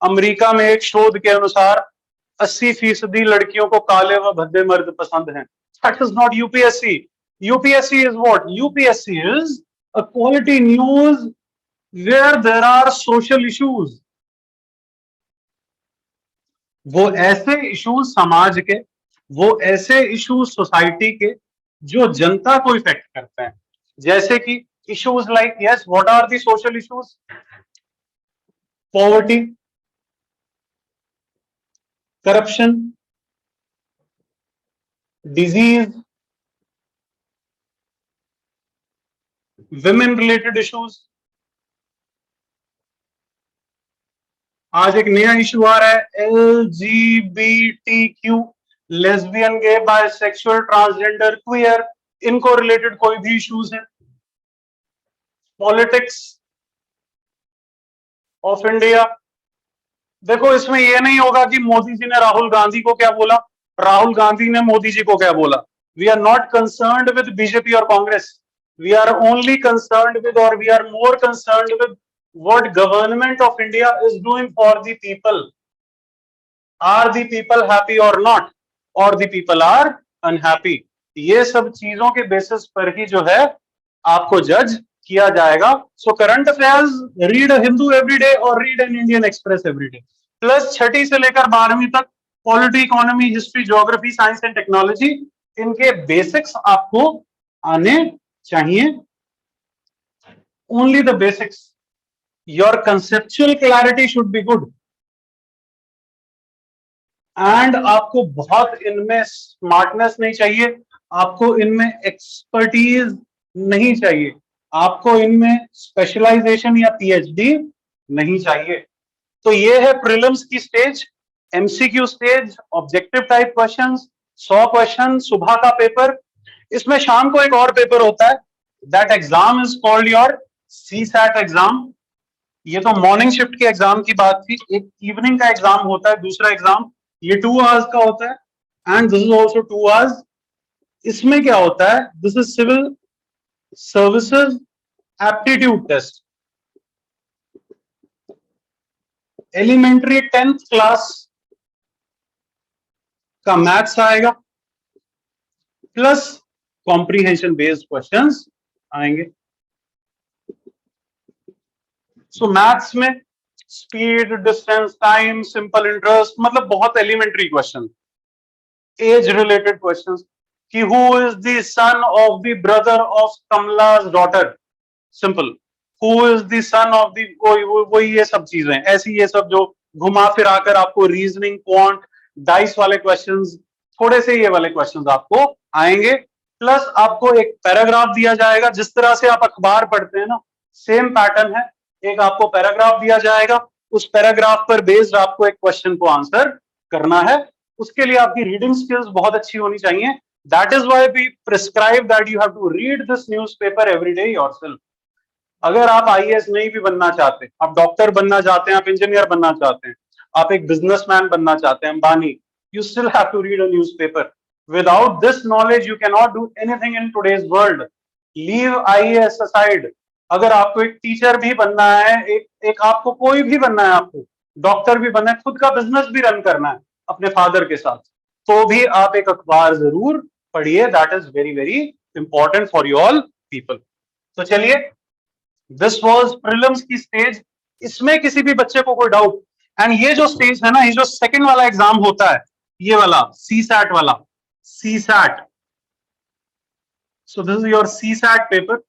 अमेरिका में एक शोध के अनुसार 80% लड़कियों को काले व भद्दे मर्द पसंद हैं. That is not UPSC. UPSC is what? UPSC is a quality news where there are social issues. वो ऐसे इश्यूज समाज के, वो ऐसे इश्यूज सोसाइटी के जो जनता को इफेक्ट करते हैं. जैसे कि issues like, yes, what are the social issues? Poverty, corruption, disease, women related issues. आज एक नया इशू आ रहा है, LGBTQ, lesbian, gay, bisexual, transgender, queer, इनको रिलेटेड कोई भी इश्यूज हैं. Politics of India. देखो, इसमें यह नहीं होगा कि मोदी जी ने राहुल गांधी को क्या बोला, राहुल गांधी ने मोदी जी को क्या बोला. We are not concerned with BJP और Congress. We are only concerned with, or we are more concerned with, what government of India is doing for the people. Are the people happy or not? Or the people are unhappy? ये सब चीजों के basis पर ही जो है आपको जज किया जाएगा. So current affairs, read a Hindu every day और read an Indian Express every day. Plus छठी से लेकर 12वीं तक polity, economy, history, geography, science and technology, इनके बेसिक्स आपको आने चाहिए. Only the basics. Your conceptual clarity should be good. And आपको बहुत इनमें स्मार्टनेस नहीं चाहिए, आपको इनमें एक्सपर्टीज नहीं चाहिए, आपको इनमें स्पेशलाइजेशन या पीएचडी नहीं चाहिए. तो ये है प्रीलिम्स की stage, MCQ stage, objective type questions, 100 question, सुबह का पेपर. इसमें शाम को एक और पेपर होता है, that exam is called your CSAT exam. ये तो मॉर्निंग शिफ्ट के एग्जाम की बात थी. एक इवनिंग का एग्जाम होता है, दूसरा एग्जाम, ये 2 आवर्स का होता है, and this is also 2 hours. इसमें क्या होता है? This is civil services aptitude test. Elementary 10th class का मैथ्स आएगा, प्लस कॉम्प्रीहेंशन बेस्ड क्वेश्चंस आएंगे. सो मैथ्स में speed, distance, time, simple interest, मतलब बहुत elementary question. Age related questions कि who is the son of the brother of Kamala's daughter, simple. Who is the son of the, वही ये सब चीजें ऐसी, ये सब जो घुमा फिरा कर आपको रीजनिंग, क्वांट, डाइस वाले क्वेश्चंस, थोड़े से ये वाले क्वेश्चंस आपको आएंगे. प्लस आपको एक पैराग्राफ दिया जाएगा, जिस तरह से आप अखबार पढ़ते हैं ना, सेम पैटर्न है. एक आपको पैराग्राफ दिया जाएगा, उस पैराग्राफ पर बेस्ड आपको एक क्वेश्चन को आंसर करना है. उसके लिए आपकी रीडिंग स्किल्स बहुत अच्छी होनी चाहिए. That is why we prescribe that you have to read this newspaper every day yourself. अगर आप आईएएस नहीं भी बनना चाहते, आप डॉक्टर बनना चाहते हैं, आप इंजीनियर बनना चाहते हैं, आप एक बिजनेसमैन बनना चाहते हैं, Ambani, you still have to read a newspaper. Without this knowledge, you cannot do anything in today's world. Leave IAS aside. अगर आपको एक टीचर भी बनना है, एक आपको कोई भी बनना है, आपको डॉक्टर भी बनना है, खुद का बिजनेस भी रन करना है अपने फादर के साथ, तो भी आप एक अखबार जरूर पढ़िए. That is very very important for you all people. तो चलिए, दिस वाज प्रीलिम्स की स्टेज. इसमें किसी भी बच्चे को कोई डाउट, एंड ये जो स्टेज है ना, ये जो सेकंड वाला एग्जाम होता है, ये वाला सी सैट वाला, CSAT. So this is your CSAT paper.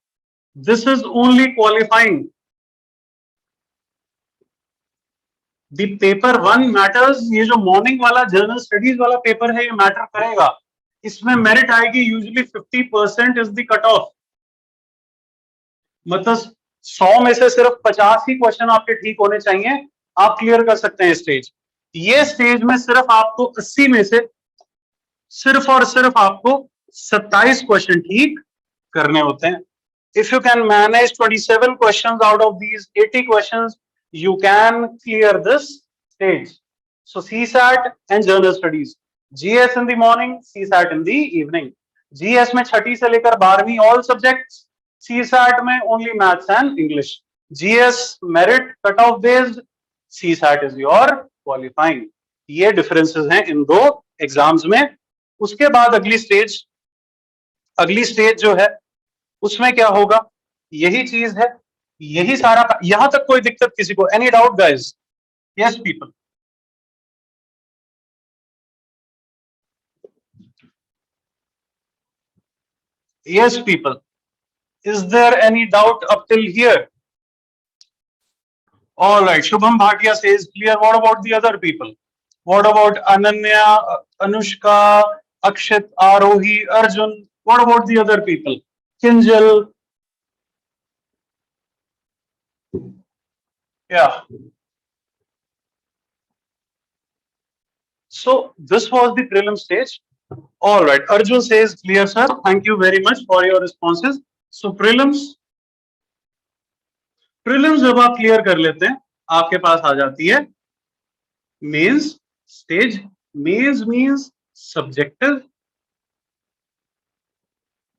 This is only qualifying. The paper one matters. ये जो मॉर्निंग वाला जनरल स्टडीज वाला पेपर है, ये मैटर करेगा. इसमें मेरिट आएगी usually 50% is the cut off. मतलब 100 में से सिर्फ 50 ही क्वेश्चन आपके ठीक होने चाहिए, आप क्लियर कर सकते हैं स्टेज. ये स्टेज में सिर्फ आपको 80 में से सिर्फ और सिर्फ आपको 27 क्वेश्चन ठीक करने होते हैं. If you can manage 27 questions out of these 80 questions, you can clear this stage. So CSAT and general studies, GS in the morning, CSAT in the evening. GS में 6ठी से लेकर 12वीं all subjects, CSAT में only maths and English. GS merit cut off based, CSAT is your qualifying. ये differences हैं इन दो exams में. उसके बाद अगली स्टेज जो है, उसमें क्या होगा, यही चीज है, यही सारा. यहां तक कोई दिक्कत किसी को? Any doubt guys? Yes people? Yes people? Is there any doubt up till here? All right. Shubham Bhatia says clear. What about the other people? What about Ananya, Anushka, Akshit, Aarohi, Arjun? What about the other people? Kinjal? Yeah. So this was the prelim stage. All right. Arjun says clear, sir. Thank you very much for your responses. So prelims जब आप clear कर लेते हैं, आपके पास आ जाती है mains stage. Mains means subjective,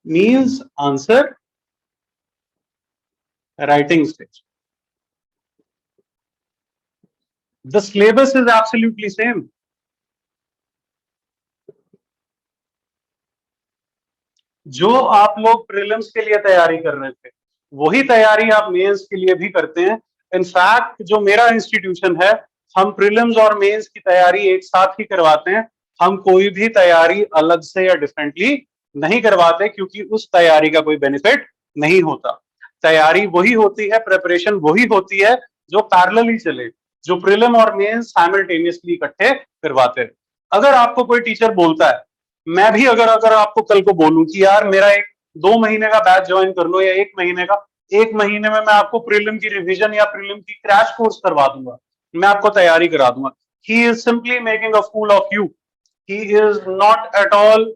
means answer writing stage. The syllabus is absolutely same. जो आप लोग प्रीलिम्स के लिए तैयारी कर रहे थे, वही तैयारी आप मेंस के लिए भी करते हैं. इनफैक्ट जो मेरा इंस्टीट्यूशन है, हम प्रीलिम्स और मेंस की तैयारी एक साथ ही करवाते हैं. हम कोई भी तैयारी अलग से या डिफरेंटली नहीं करवाते, क्योंकि उस तैयारी का कोई बेनिफिट नहीं होता. तैयारी वही होती है, प्रिपरेशन वही होती है जो पैरेलली चले, जो प्रीलिम और मेंस साइमल्टेनियसली इकट्ठे करवाते हैं. अगर आपको कोई टीचर बोलता है, मैं भी अगर आपको कल को बोलूं कि यार मेरा एक 2 महीने का बैच ज्वाइन कर लो, या 1 महीने का, 1 महीने में मैं आपको प्रीलिम की रिवीजन या प्रीलिम की क्रैश कोर्स करवा दूंगा, मैं आपको तैयारी करा दूंगा, he is simply making a fool of you. He is not at all,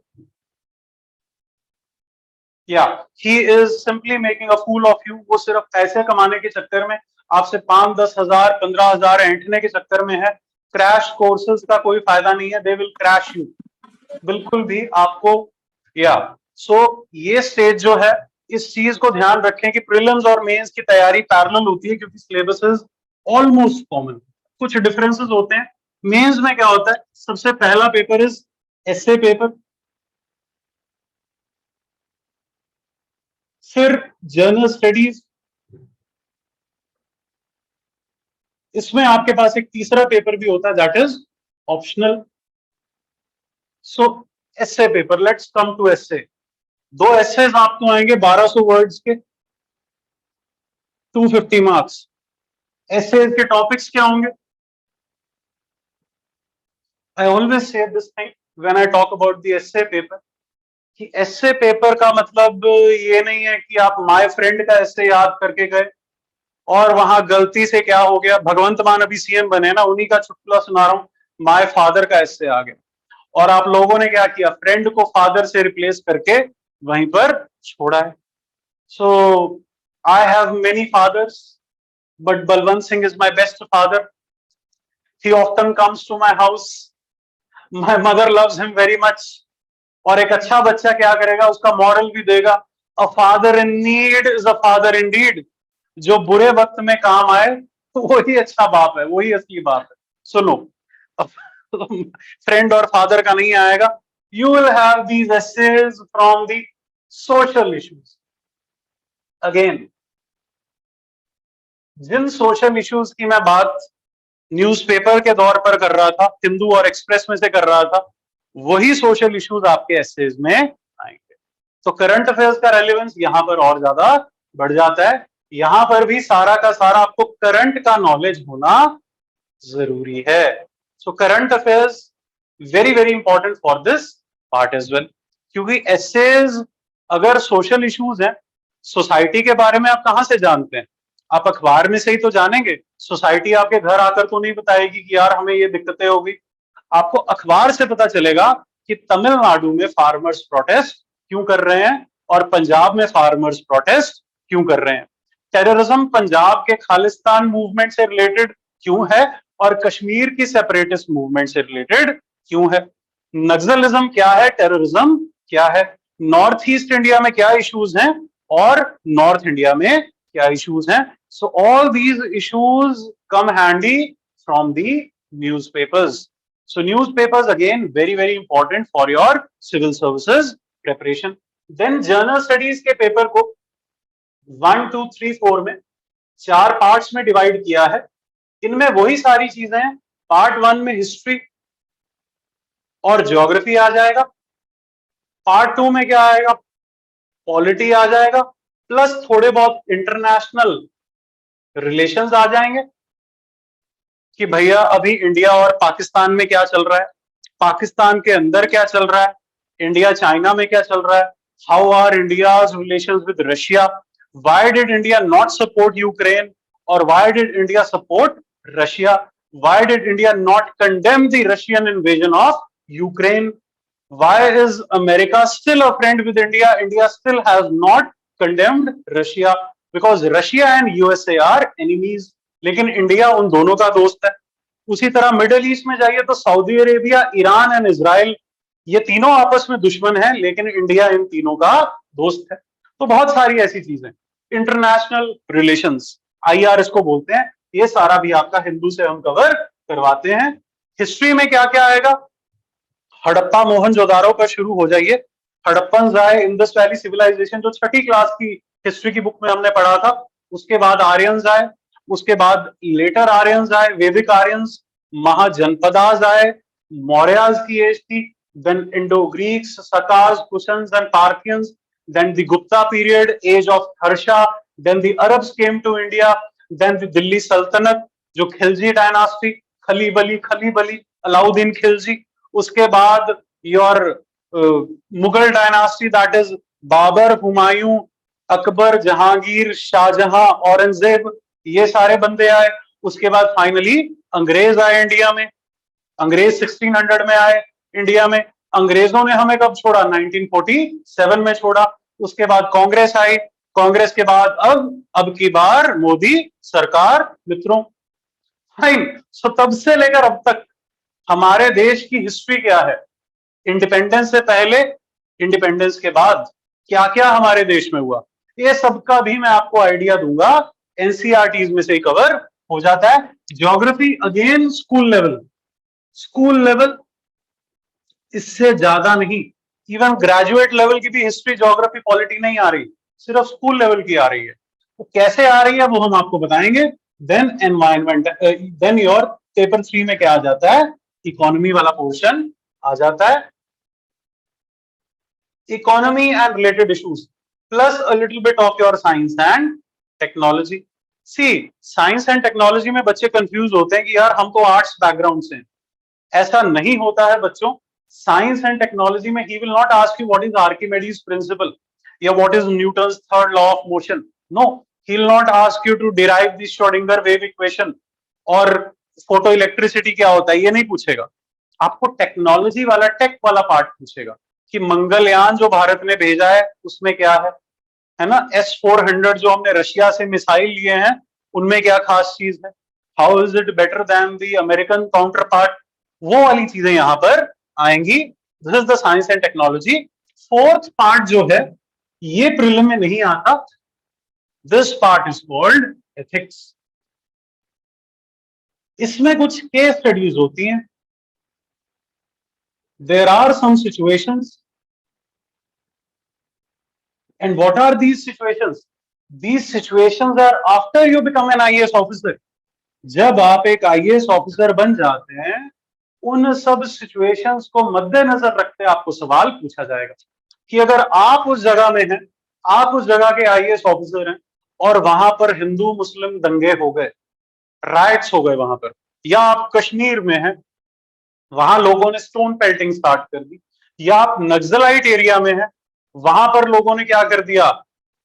yeah he is simply making a fool of you. वो सिर्फ पैसे कमाने के चक्कर में आपसे 5-10 हजार 15 हजार ऐंठने के चक्कर में है. क्रैश कोर्सेज का कोई फायदा नहीं है. दे विल क्रैश यू, बिल्कुल भी आपको. या सो ये स्टेज जो है, इस चीज को ध्यान रखें कि प्रीलिम्स और मेंस की तैयारी पैरेलल होती है, क्योंकि सिलेबस इज ऑलमोस्ट कॉमन. कुछ डिफरेंसेस होते हैं. मेंस में क्या होता है, सबसे पहला पेपर इज एसे पेपर, फिर जर्नल स्टडीज. इसमें आपके पास एक तीसरा पेपर भी होता है, that is optional. So essay paper, let's come to essay. 2 essays आपको आएंगे 1200 वर्ड्स के, 250 मार्क्स. एसे के टॉपिक्स क्या होंगे? I always say this thing when I talk about the essay paper, कि एसे पेपर का मतलब ये नहीं है कि आप माय फ्रेंड का एसे याद करके गए और वहां गलती से क्या हो गया, भगवंत मान अभी सीएम बने ना, उन्हीं का चुटकुला सुना रहा हूं, माय फादर का एसे आ गया, और आप लोगों ने क्या किया, फ्रेंड को फादर से रिप्लेस करके वहीं पर छोड़ा है. So I have many fathers, but Balwant Singh is my best father. He often comes to my house. My mother loves him very much. और एक अच्छा बच्चा क्या करेगा, उसका मॉरल भी देगा. A father in need is a father indeed. जो बुरे वक्त में काम आए वही अच्छा बाप है, वही असली बाप है. सुनो, फ्रेंड और फादर का नहीं आएगा. You will have these essays from the social issues. Again, जिन सोशल इश्यूज की मैं बात न्यूज़पेपर के दौर पर कर रहा था, हिंदू और एक्सप्रेस में से कर रहा था, वही सोशल इश्यूज आपके एसेज में आएंगे. तो करंट अफेयर्स का रेलेवेंस यहां पर और ज्यादा बढ़ जाता है. यहां पर भी सारा का सारा आपको करंट का नॉलेज होना जरूरी है. So current affairs very very important for this part as well. क्योंकि एसेज अगर सोशल इश्यूज हैं, सोसाइटी के बारे में आप कहां से जानते हैं? आप अखबार में से ही तो जानेंगे. सोसाइटी आपके घर आकर तो नहीं बताएगी कि यार हमें ये दिक्कतें होगी. आपको अखबार से पता चलेगा कि तमिलनाडु में फार्मर्स प्रोटेस्ट क्यों कर रहे हैं और पंजाब में फार्मर्स प्रोटेस्ट क्यों कर रहे हैं. टेररिज्म पंजाब के खालिस्तान मूवमेंट से रिलेटेड क्यों है और कश्मीर की सेपरेटिस्ट मूवमेंट से रिलेटेड क्यों है. नक्सलिज्म क्या है, टेररिज्म क्या है, नॉर्थ ईस्ट इंडिया में क्या इश्यूज हैं और नॉर्थ इंडिया में क्या इश्यूज हैं. So all these issues come handy from the newspapers. So newspapers again very very important for your civil services preparation. Then general studies के पेपर को 1, 2, 3, 4 में 4 पार्ट्स में डिवाइड किया है. इनमें वही सारी चीजें हैं. पार्ट 1 में हिस्ट्री और ज्योग्राफी आ जाएगा. पार्ट 2 में क्या आएगा, पॉलिटी आ जाएगा, प्लस थोड़े बहुत इंटरनेशनल रिलेशंस आ जाएंगे कि भैया अभी इंडिया और पाकिस्तान में क्या चल रहा है, पाकिस्तान के अंदर क्या चल रहा है, इंडिया चाइना में क्या चल रहा है, how are India's relations with Russia, why did India not support Ukraine और why did India support Russia, why did India not condemn the Russian invasion of Ukraine, why is America still a friend with India, India still has not condemned Russia, because Russia and USA are enemies, लेकिन India उन दोनों का दोस्त है. उसी तरह middle east में जाइए तो Saudi Arabia, Iran and Israel, ये तीनों आपस में दुश्मन हैं लेकिन इंडिया इन तीनों का दोस्त है. तो बहुत सारी ऐसी चीजें, इंटरनेशनल रिलेशंस IR इसको बोलते हैं, ये सारा भी आपका हिंदू से हम कवर करवाते हैं. हिस्ट्री में क्या क्या आएगा, हड़प्पा मोहनजोदारो पर शुरू हो जाइए. हड़प्पन आए, इंडस वैली सिविलाइजेशन जो छठी क्लास की हिस्ट्री की बुक में हमने पढ़ा था. उसके बाद आर्यंस आए, उसके बाद लेटर आर्यंस आए, वैदिक आर्यंस, महाजनपदास आए, मौर्याज की एज थी, then Indo Greeks, Sakas, Kushans and Parthians, then the Gupta period, age of Harsha, then the Arabs came to India, then the Delhi Sultanate जो खिलजी डायनास्टी, खलीबली अलाउद्दीन खिलजी, उसके बाद your Mughal dynasty that is Babur, Humayun, Akbar, Jahangir, Shahjahan, Aurangzeb, ये सारे बंदे आए. उसके बाद फाइनली अंग्रेज आए इंडिया में. अंग्रेज 1600 में आए इंडिया में. अंग्रेजों ने हमें कब छोड़ा, 1947 में छोड़ा. उसके बाद कांग्रेस आई, कांग्रेस के बाद अब की बार मोदी सरकार मित्रों. फाइन. सो तब से लेकर अब तक हमारे देश की हिस्ट्री क्या है, इंडिपेंडेंस से पहले, इंडिपेंडेंस के बाद क्या क्या हमारे देश में हुआ, ये सबका भी मैं आपको आइडिया दूंगा. एनसीईआरटी में से ही कवर हो जाता है. ज्योग्राफी अगेन स्कूल लेवल, इससे ज्यादा नहीं. इवन ग्रेजुएट लेवल की भी हिस्ट्री, ज्योग्राफी, पॉलिटी नहीं आ रही, सिर्फ स्कूल लेवल की आ रही है. वो कैसे आ रही है वो हम आपको बताएंगे. Then environment, then your paper 3 में क्या आ जाता है, इकोनॉमी वाला पोर्शन आ जाता है. Economy and related issues plus a little bit of your science and technology. See, science and technology में बच्चे कंफ्यूज होते हैं कि यार हम तो आर्ट्स बैकग्राउंड से हैं. ऐसा नहीं होता है बच्चों. साइंस एंड टेक्नोलॉजी में he will not ask you what is Archimedes principle या what is Newton's third law of motion. No, he will not ask you to derive the Schrodinger wave equation और photo electricity क्या होता है, ये नहीं पूछेगा. आपको टेक्नोलॉजी वाला, टेक वाला पार्ट पूछेगा कि मंगलयान जो भारत ने भेजा है उसमें क्या है ना, S-400 जो हमने रशिया से मिसाइल लिए हैं उनमें क्या खास चीज है, how is it better than the American counterpart, वो वाली चीजें यहां पर आएंगी. This is the science and technology. Fourth part जो है ये प्रीलिम में नहीं आता. This part is called ethics. इसमें कुछ केस स्टडीज होती हैं. There are some situations. And what are these situations? These situations are after you become an IAS officer. जब आप एक IAS ऑफिसर बन जाते हैं, उन सब सिचुएशंस को मद्देनजर रखते आपको सवाल पूछा जाएगा कि अगर आप उस जगह में हैं, आप उस जगह के IAS ऑफिसर हैं और वहां पर हिंदू मुस्लिम दंगे हो गए, राइट्स हो गए वहां पर, या आप कश्मीर में हैं, वहां लोगों ने स्टोन पेल्टिंग स्टार्ट कर दी, या आप नक्सलाइट एरिया में हैं, वहां पर लोगों ने क्या कर दिया,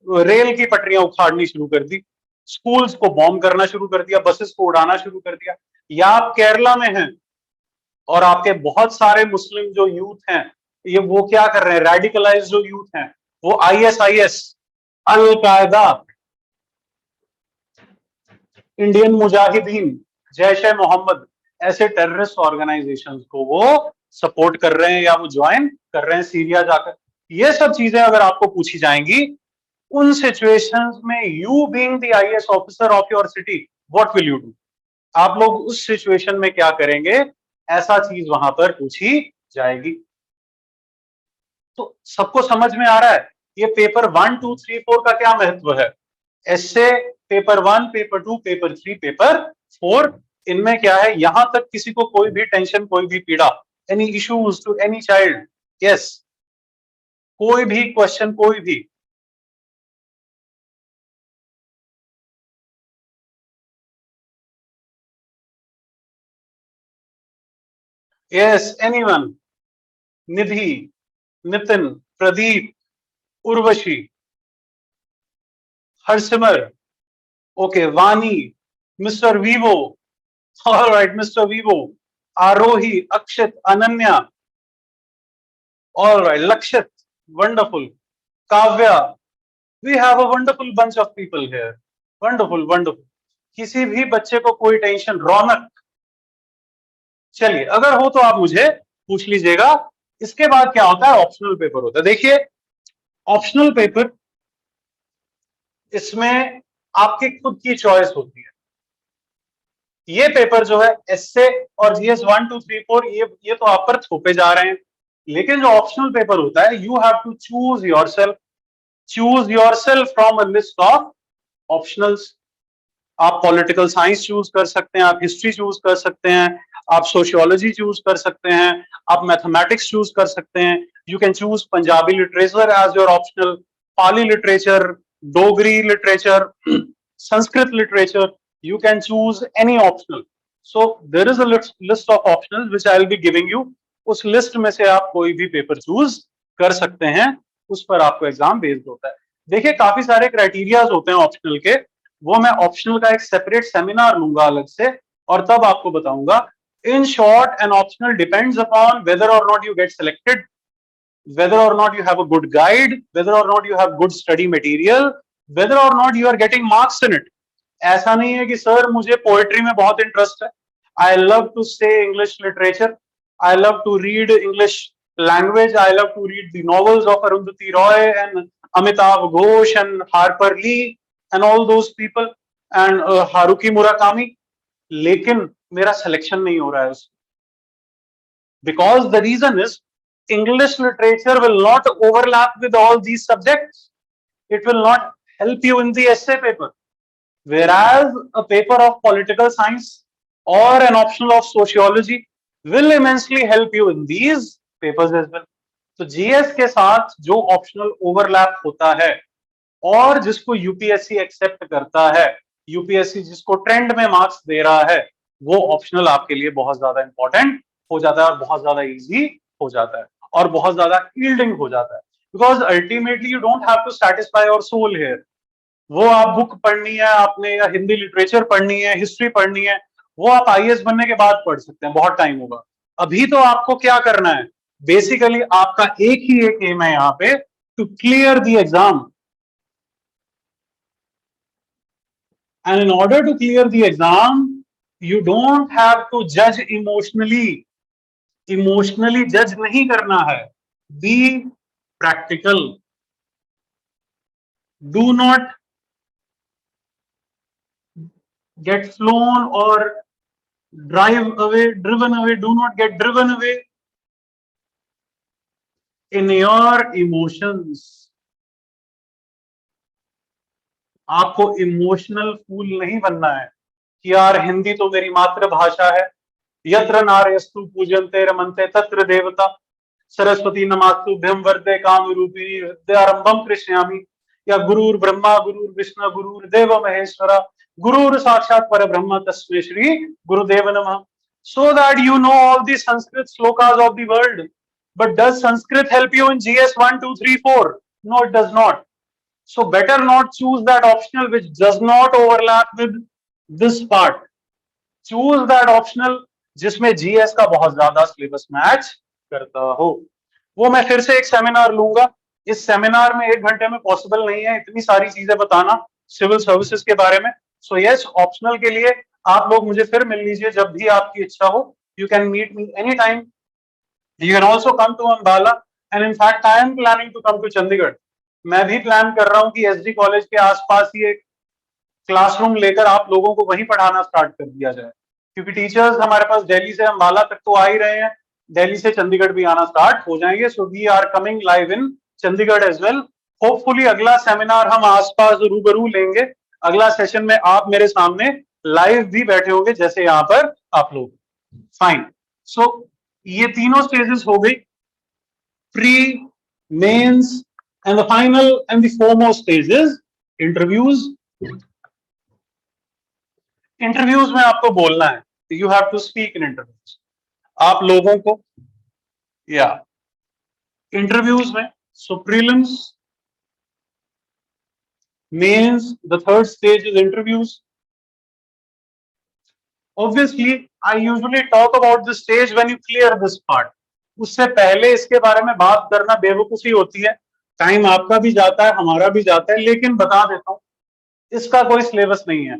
रेल की पटरियां उखाड़नी शुरू कर दी, स्कूल्स को बॉम्ब करना शुरू कर दिया, बसेस को उड़ाना शुरू कर दिया. या आप केरला में हैं और आपके बहुत सारे मुस्लिम जो यूथ हैं, ये वो क्या कर रहे हैं, रेडिकलाइज जो यूथ हैं, वो ISIS, अल कायदा, इंडियन मुजाहिदीन, जैश ए मोहम्मद, ऐसे टेररिस्ट ऑर्गेनाइजेशंस को वो सपोर्ट कर रहे हैं या वो ज्वाइन कर रहे हैं सीरिया जाकर. ये सब चीजें अगर आपको पूछी जाएंगी, उन सिचुएशंस में you being the IAS officer of your city, what will you do? आप लोग उस सिचुएशन में क्या करेंगे, ऐसा चीज वहां पर पूछी जाएगी. तो सबको समझ में आ रहा है ये पेपर 1, 2, 3, 4 का क्या महत्व है? ऐसे पेपर 1, पेपर 2, पेपर 3, पेपर 4, इनमें क्या है, यहां तक किसी को कोई भी टेंशन, कोई भी पीड़ा, any issues to any child, yes, कोई भी क्वेश्चन, कोई भी. Yes, anyone. Nidhi, Nitin, Pradeep, Urvashi, Harsimar, okay, Vani, mister Vivo, all right mister Vivo, Aarohi, Akshit, Ananya, all right, Lakshit, wonderful, Kavya. We have a wonderful bunch of people here. Wonderful, wonderful. किसी भी बच्चे को कोई टेंशन, रौनक. चलिए, अगर हो तो आप मुझे पूछ लीजिएगा. इसके बाद क्या होता है, ऑप्शनल पेपर होता है. देखिए, ऑप्शनल पेपर, इसमें आपकी खुद की चॉइस होती है. ये पेपर जो है एसए और GS 1, 2, 3, 4, ये तो आप पर थोपे जा रहे हैं. लेकिन जो ऑप्शनल पेपर होता है, you have to choose your self from a list of optionals. आप पॉलिटिकल साइंस चूज कर सकते हैं, आप हिस्ट्री चूज कर सकते हैं, आप सोशियोलॉजी चूज कर सकते हैं, आप मैथमेटिक्स चूज कर सकते हैं. You can choose Punjabi literature as your optional, Pali literature, Dogri literature, Sanskrit literature. You can choose any optional. So there is a list of optionals which I will be giving you. उस list में से आप कोई भी paper choose कर सकते हैं, उस पर आपको एग्जाम बेस्ड होता है. देखिए, काफी सारे क्राइटेरियाज होते हैं ऑप्शनल के, वो मैं ऑप्शनल का एक सेपरेट सेमिनार लूंगा अलग से और तब आपको बताऊंगा. In short, an optional depends upon whether or not you get selected, whether or not you have a good guide, whether or not you have good study material, whether or not you are getting marks in it. ऐसा नहीं है कि sir मुझे poetry में बहुत interest है, I love to say English literature, I love to read English language, I love to read the novels of Arundhati Roy and Amitav Ghosh and Harper Lee and all those people and Haruki Murakami, लेकिन मेरा selection नहीं हो रहा है उसमें. Because the reason is English literature will not overlap with all these subjects. It will not help you in the essay paper. Whereas a paper of political science or an optional of sociology will immensely help you in these papers as well. तो GS के साथ जो optional overlap होता है और जिसको UPSC accept करता है, यूपीएससी जिसको ट्रेंड में मार्क्स दे रहा है, वो ऑप्शनल आपके लिए बहुत ज्यादा इंपॉर्टेंट हो जाता है और बहुत ज्यादा इजी हो जाता है और बहुत ज्यादा यील्डिंग हो जाता है. Because ultimately you don't have to satisfy your soul here. वो आप बुक पढ़नी है आपने, या हिंदी लिटरेचर पढ़नी है, हिस्ट्री पढ़नी है, वो आप IAS बनने के बाद पढ़ सकते हैं, बहुत टाइम होगा. अभी तो आपको क्या करना है, बेसिकली आपका एक ही एक एम है यहाँ पे, to clear the exam. And in order to clear the exam, you don't have to जज इमोशनली, इमोशनली जज नहीं करना है, be practical, do not get flown or driven away, do not get driven away in your emotions. आपको emotional fool नहीं बनना है कि यार हिंदी तो मेरी मातृभाषा है, यत्र नार्यस्तु पूजन्ते रमन्ते तत्र देवता, सरस्वती नमास्तुभ्यं वरदे काम रूपिणी विद्यारंभम कृष्यामि, या गुरुर ब्रह्मा गुरुर विष्णु गुरुर देव महेश्वरा, गुरुर साक्षात परब्रह्म तस्मै श्री गुरुदेव नमः. So that you know all the Sanskrit slokas of the world. But does Sanskrit help you in GS 1, 2, 3, 4? No, it does not. So better not choose that optional which does not overlap with this part. Choose that optional जिसमें GS का बहुत ज्यादा syllabus match करता हो. वो मैं फिर से एक सेमिनार लूंगा. इस सेमिनार में 1 घंटे में पॉसिबल नहीं है इतनी सारी चीजें बताना सिविल सर्विसेज के बारे में. सो यस, ऑप्शनल के लिए आप लोग मुझे फिर मिल लीजिए जब भी आपकी इच्छा हो. You can meet me any time. You can also come to Ambala, and in fact I am planning to come to Chandigarh. मैं भी प्लान कर रहा हूँ कि एसडी कॉलेज के आसपास ही एक क्लासरूम लेकर आप लोगों को वहीं पढ़ाना स्टार्ट कर दिया जाए, क्योंकि टीचर्स हमारे पास दिल्ली से अम्बाला तक तो आ ही रहे हैं, दिल्ली से चंडीगढ़ भी आना स्टार्ट हो जाएंगे. So we are coming live in Chandigarh as well. Hopefully अगला सेमिनार हम आसपास रूबरू लेंगे. अगला सेशन में आप मेरे सामने लाइव भी बैठे होंगे जैसे यहाँ पर आप लोग. फाइन. सो ये तीनों स्टेजेस हो गई, pre, mains and the final and the foremost stages interviews. Interviews में आपको बोलना है, you have to speak in interviews. आप लोगों को या इंटरव्यूज में, so prelims, mains, the third stage is interviews. Obviously, I usually talk about the stage when you clear this part. उससे पहले इसके बारे में बात करना बेवकूफी होती है. टाइम आपका भी जाता है, हमारा भी जाता है. लेकिन बता देता हूं, इसका कोई सिलेबस नहीं है,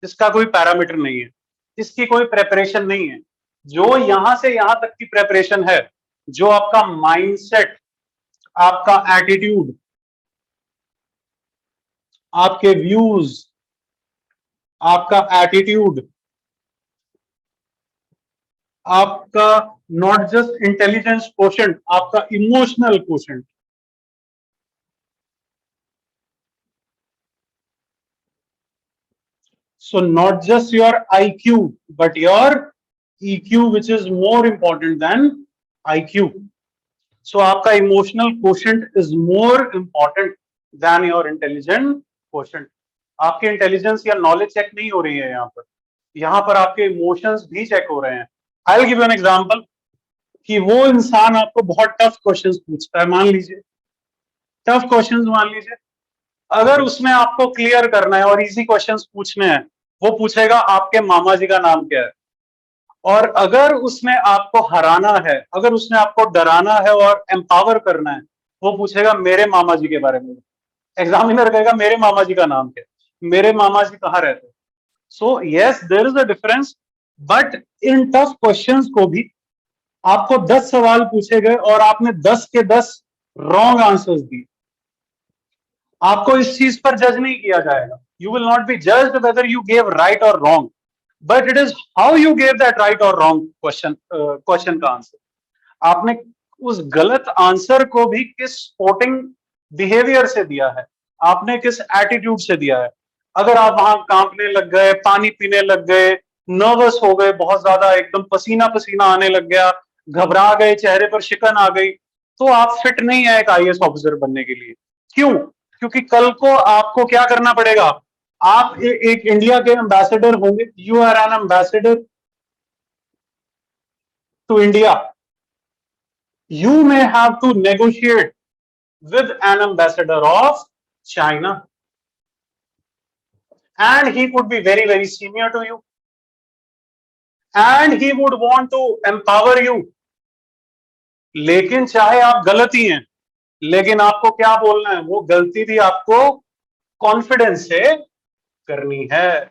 इसका कोई पैरामीटर नहीं है, इसकी कोई प्रेपरेशन नहीं है. जो यहां से यहां तक की प्रेपरेशन है, जो आपका माइंडसेट, आपका एटीट्यूड, आपके व्यूज, आपका एटीट्यूड, आपका नॉट जस्ट इंटेलिजेंस क्वोशंट, आपका emotional quotient. So not just your IQ, but your EQ, which is more important than IQ. So आपका emotional quotient is more important than your intelligent quotient. आपकी intelligence या knowledge check नहीं हो रही है यहाँ पर आपके इमोशंस भी चेक हो रहे हैं. I will give you an example कि वो इंसान आपको बहुत टफ क्वेश्चंस पूछता है. मान लीजिए टफ क्वेश्चंस, मान लीजिए अगर उसमें आपको क्लियर करना है और इजी क्वेश्चंस पूछने हैं, वो पूछेगा आपके मामा जी का नाम क्या है. और अगर उसने आपको हराना है, अगर उसने आपको डराना है और एम्पावर करना है, वो पूछेगा मेरे मामा जी के बारे में. एग्जामिनर कहेगा मेरे मामा जी का नाम क्या है, मेरे मामा जी कहाँ रहते हैं. So yes, there is a difference. But इन टफ क्वेश्चंस को भी आपको 10 सवाल पूछे गए और आपने 10 के 10 रॉन्ग आंसर्स दिए, आपको इस चीज पर जज नहीं किया जाएगा. You will not be judged whether you gave right or wrong, but it is how you gave that right or wrong question का आंसर. आपने उस गलत आंसर को भी किस स्पोर्टिंग बिहेवियर से दिया है, आपने किस एटीट्यूड से दिया है. अगर आप वहां कांपने लग गए, पानी पीने लग गए, नर्वस हो गए, बहुत ज्यादा एकदम पसीना पसीना आने लग गया, घबरा गए, चेहरे पर शिकन आ गई, तो आप फिट नहीं है एक आईएएस ऑफिसर बनने के लिए. क्यों? क्योंकि कल को आपको क्या करना पड़ेगा. आप एक इंडिया के एम्बेसडर होंगे. You are an ambassador to India. You may have to negotiate with an ambassador of China, and he could be very, very senior to you, and he would want to empower you. लेकिन चाहे आप गलत ही हैं, लेकिन आपको क्या बोलना है, वो गलती भी आपको कॉन्फिडेंस से करनी है.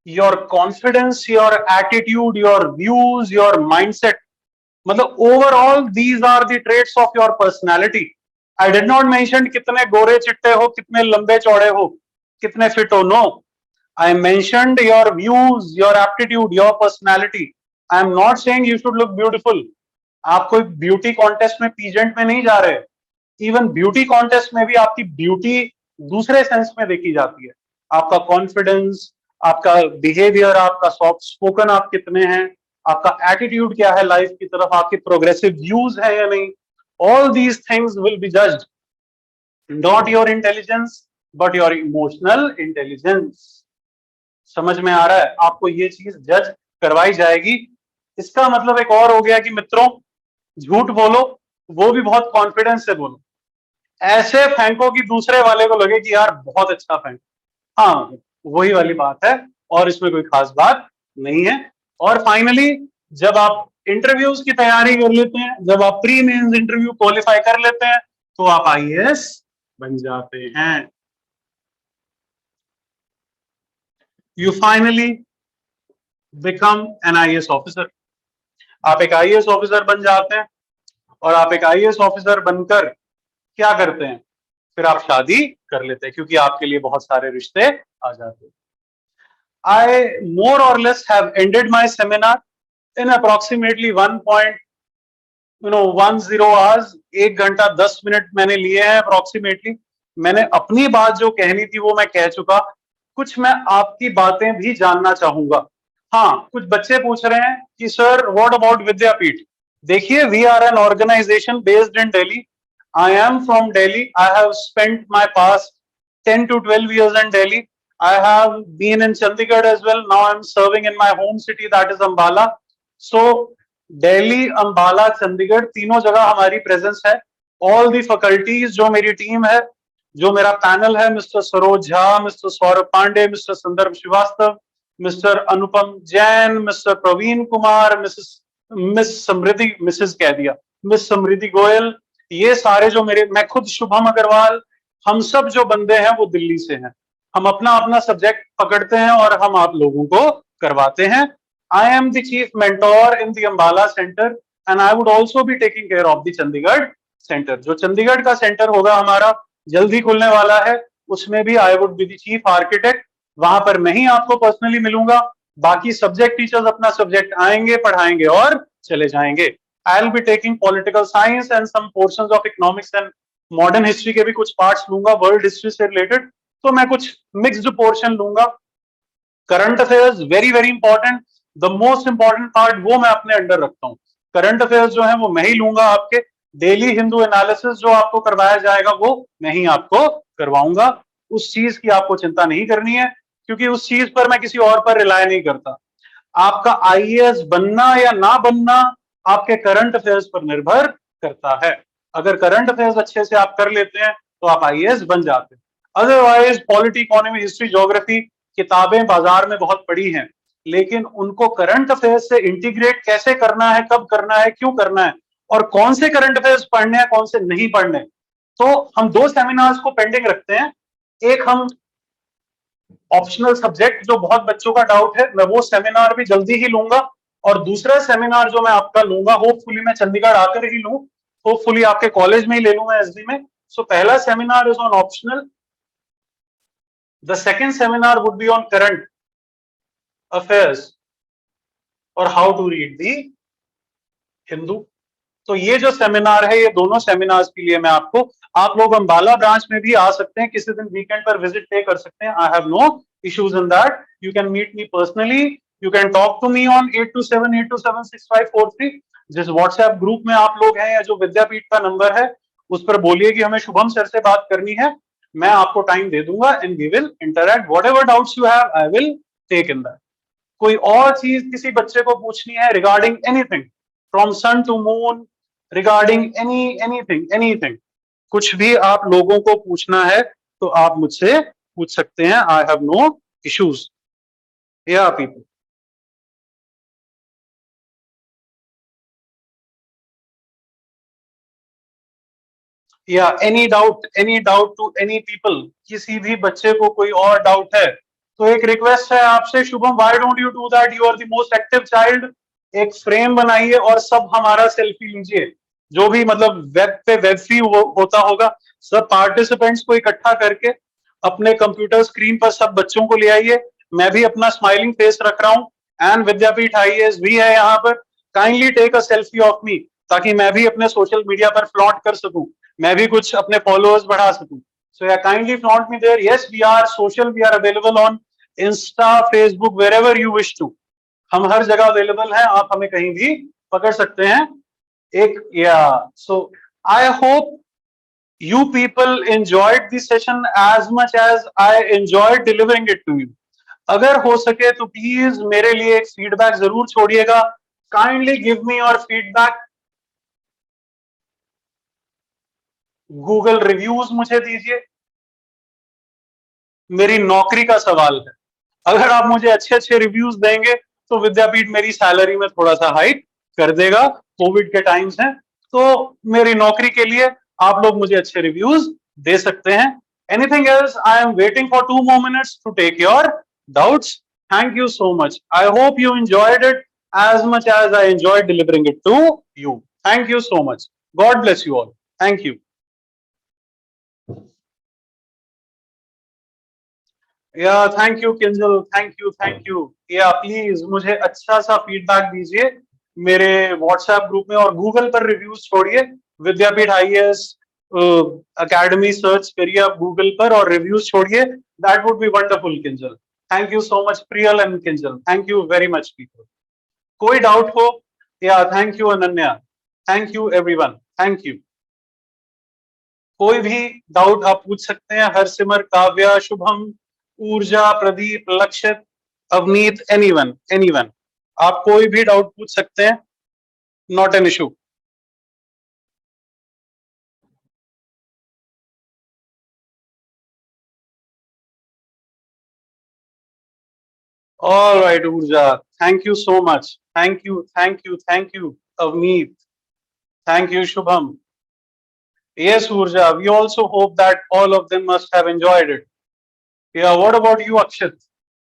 Your confidence, your attitude, your views, your mindset, मतलब overall these are the traits of your personality. I did not mention कितने गोरे चिट्टे हो, कितने लंबे चौड़े हो, कितने फिट हो. No, I mentioned your views, your aptitude, your personality. I am not saying you should look beautiful. आप कोई ब्यूटी कॉन्टेस्ट में, पीजेंट में नहीं जा रहे. इवन ब्यूटी कॉन्टेस्ट में भी आपकी ब्यूटी दूसरे सेंस में देखी जाती है. आपका कॉन्फिडेंस, आपका बिहेवियर, आपका सॉफ्ट स्पोकन आप कितने हैं, आपका एटीट्यूड क्या है लाइफ की तरफ, आपके प्रोग्रेसिव व्यूज है या नहीं. All these things will be judged, not your intelligence but your emotional intelligence. समझ में आ रहा है? आपको ये चीज जज करवाई जाएगी. इसका मतलब एक और हो गया कि मित्रों, झूठ बोलो, वो भी बहुत कॉन्फिडेंस से बोलो. ऐसे फेंको कि दूसरे वाले को लगे कि यार बहुत अच्छा फेंक. हाँ, वही वाली बात है, और इसमें कोई खास बात नहीं है. और फाइनली, जब आप इंटरव्यूज की तैयारी कर लेते हैं, जब आप प्री मेंस इंटरव्यू क्वालिफाई कर लेते हैं, तो आप आईएएस बन जाते हैं. You finally become an IAS officer. आप एक आईएएस ऑफिसर बन जाते हैं, और आप एक आईएएस ऑफिसर बनकर क्या करते हैं? फिर आप शादी कर लेते हैं, क्योंकि आपके लिए बहुत सारे रिश्ते आ जाते हैं. I more or less have ended my seminar in approximately 1.10 hours. 1 घंटा 10 मिनट मैंने लिए हैं अप्रोक्सीमेटली. मैंने अपनी बात जो कहनी थी वो मैं कह चुका. कुछ मैं आपकी बातें भी जानना चाहूंगा. हाँ, कुछ बच्चे पूछ रहे हैं कि सर व्हाट अबाउट विद्यापीठ. देखिए, we are an organization based in Delhi. I am from Delhi. I have spent my past 10 to 12 years in Delhi. I have been in Chandigarh as well. Now I'm serving in my home city, that is Ambala. So Delhi, Ambala, Chandigarh, तीनों जगह हमारी presence है. All the faculties, जो मेरी team है, जो मेरा panel है, mister Saroj Jha, mister Saurabh Pandey, mister Sandarbh Srivastava, mister Anupam Jain, mister Praveen Kumar, miss Samriddhi, Mrs कह दिया, मिस समृद्धि गोयल, ये सारे जो मेरे, मैं खुद शुभम अग्रवाल, हम सब जो बंदे हैं वो दिल्ली से हैं. हम अपना अपना सब्जेक्ट पकड़ते हैं और हम आप लोगों को करवाते हैं. I am the chief mentor in the Ambala Center and I would also be taking care of the Chandigarh Center. जो चंडीगढ़ का सेंटर होगा हमारा, जल्दी खुलने वाला है, उसमें भी I would be the chief architect. वहां पर मैं ही आपको पर्सनली मिलूंगा. बाकी सब्जेक्ट टीचर्स अपना सब्जेक्ट आएंगे, पढ़ाएंगे और चले जाएंगे. I'll be taking political science and some portions of economics and modern history के भी कुछ पार्ट्स लूंगा, वर्ल्ड हिस्ट्री से रिलेटेड. तो मैं कुछ मिक्स्ड पोर्शन लूंगा. Current affairs very very important, the most important part वो मैं अपने अंडर रखता हूँ. करंट अफेयर्स जो है वो मैं ही लूंगा. आपके डेली हिंदू एनालिसिस जो आपको करवाया जाएगा वो मैं ही आपको करवाऊंगा. उस चीज की आपको चिंता नहीं करनी है, क्योंकि उस चीज पर मैं किसी और पर रिलाय नहीं करता. आपका आईएएस बनना या ना बनना आपके करंट अफेयर्स पर निर्भर करता है. अगर करंट अफेयर्स अच्छे से आप कर लेते हैं तो आप आईएएस बन जाते हैं. Otherwise polity, economy, history, geography किताबें बाजार में बहुत पड़ी हैं, लेकिन उनको करंट अफेयर्स से इंटीग्रेट कैसे करना है, कब करना है, क्यों करना है, और कौन से करंट अफेयर्स पढ़ने हैं, कौन से नहीं पढ़ने. तो हम 2 सेमिनार्स को पेंडिंग रखते हैं. एक हम ऑप्शनल सब्जेक्ट, जो बहुत बच्चों का डाउट है, मैं वो सेमिनार भी जल्दी ही लूंगा. और दूसरा सेमिनार जो मैं आपका लूंगा, होपफुली मैं चंडीगढ़ आकर ही लूं, होपफुली आपके कॉलेज में ही ले लूं मैं, एसडी में. सो पहला seminar is on optional. The second seminar would be on current affairs और how to read the Hindu. तो ये जो सेमिनार है, ये दोनों सेमिनार्स के लिए मैं आपको, आप लोग अंबाला ब्रांच में भी आ सकते हैं, किसी दिन वीकेंड पर विजिट पे कर सकते हैं. I have no issues in that. You can meet me personally, you can talk to me on 8278276543. जिस व्हाट्सएप ग्रुप में आप लोग हैं, या जो विद्यापीठ का नंबर है, उस पर बोलिए कि हमें शुभम सर से बात करनी है. मैं आपको टाइम दे दूंगा and we will interact. Whatever doubts you have, I will take in that. कोई और चीज किसी बच्चे को पूछनी है regarding anything, from sun to moon, regarding anything, कुछ भी आप लोगों को पूछना है तो आप मुझसे पूछ सकते हैं. I have no issues. या पीपल, या any doubt to any people, किसी भी बच्चे को कोई और डाउट है तो एक रिक्वेस्ट है आपसे Shubham, why don't you do that, you are the most active child. एक फ्रेम बनाइए और सब हमारा सेल्फी लीजिए, जो भी मतलब वेब पे वेब फ्री होता होगा, सब पार्टिसिपेंट्स को इकट्ठा करके अपने कंप्यूटर स्क्रीन पर सब बच्चों को ले आइए। मैं भी अपना स्माइलिंग फेस रख रहा हूँ एंड विद्यापीठ आईएएस भी है यहाँ पर। Kindly take a selfie of me, ताकि मैं भी अपने सोशल मीडिया पर फ्लॉन्ट कर सकूं, मैं भी कुछ अपने फॉलोअर्स बढ़ा सकूं। So yeah, kindly flaunt me there. Yes, we are social. We are available on Insta, Facebook, wherever you wish to. हम हर जगह अवेलेबल हैं, आप हमें कहीं भी पकड़ सकते हैं। एक या so I hope you people enjoyed the session as much as I enjoyed delivering it to you. अगर हो सके तो प्लीज मेरे लिए एक फीडबैक जरूर छोड़िएगा। Kindly give me your feedback. Google reviews मुझे दीजिए, मेरी नौकरी का सवाल है। अगर आप मुझे अच्छे अच्छे रिव्यूज देंगे तो विद्यापीठ मेरी सैलरी में थोड़ा सा हाइक कर देगा। कोविड के टाइम्स हैं, तो मेरी नौकरी के लिए आप लोग मुझे अच्छे रिव्यूज दे सकते हैं। Anything else, I am waiting for 2 more minutes to take your doubts. Thank you so much. I hope you enjoyed it as much as I enjoyed delivering it to you. Thank you so much. God bless you all. Thank you. या thank you Kinjal, thank you thank you. या please मुझे अच्छा सा feedback दीजिए मेरे WhatsApp group में, और Google पर रिव्यूज छोड़िए। विद्यापीठ आईएएस अकेडमी सर्च करिए आप गूगल पर और रिव्यूज छोड़िए। That would B wonderful Kinjal. Thank you so much Priyal and Kinjal, thank you very much people. कोई डाउट हो? या thank you Ananya, thank you everyone, thank you. कोई भी डाउट आप पूछ सकते हैं। हरसिमर, काव्या, शुभम, ऊर्जा, प्रदीप, लक्षित, अवनीत, एनीवन एनीवन, आप कोई भी डाउट पूछ सकते हैं। Not an issue. All right Urja, thank you so much. Thank you thank you thank you Avneet, thank you Shubham. Yes, Urja, we also hope that all of them must have enjoyed it. Yeah, what about you, Akshit?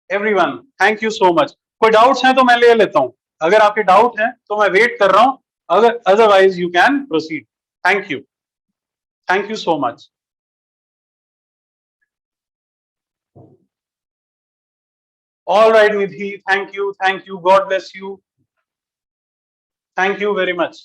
Everyone, thank you so much. कोई doubts हैं तो मैं ले लेता हूं। अगर आपके doubt हैं तो मैं वेट कर रहा हूं, अगर otherwise you can proceed. Thank you, thank you so much. All right Nidhi, thank you, God bless you, thank you very much.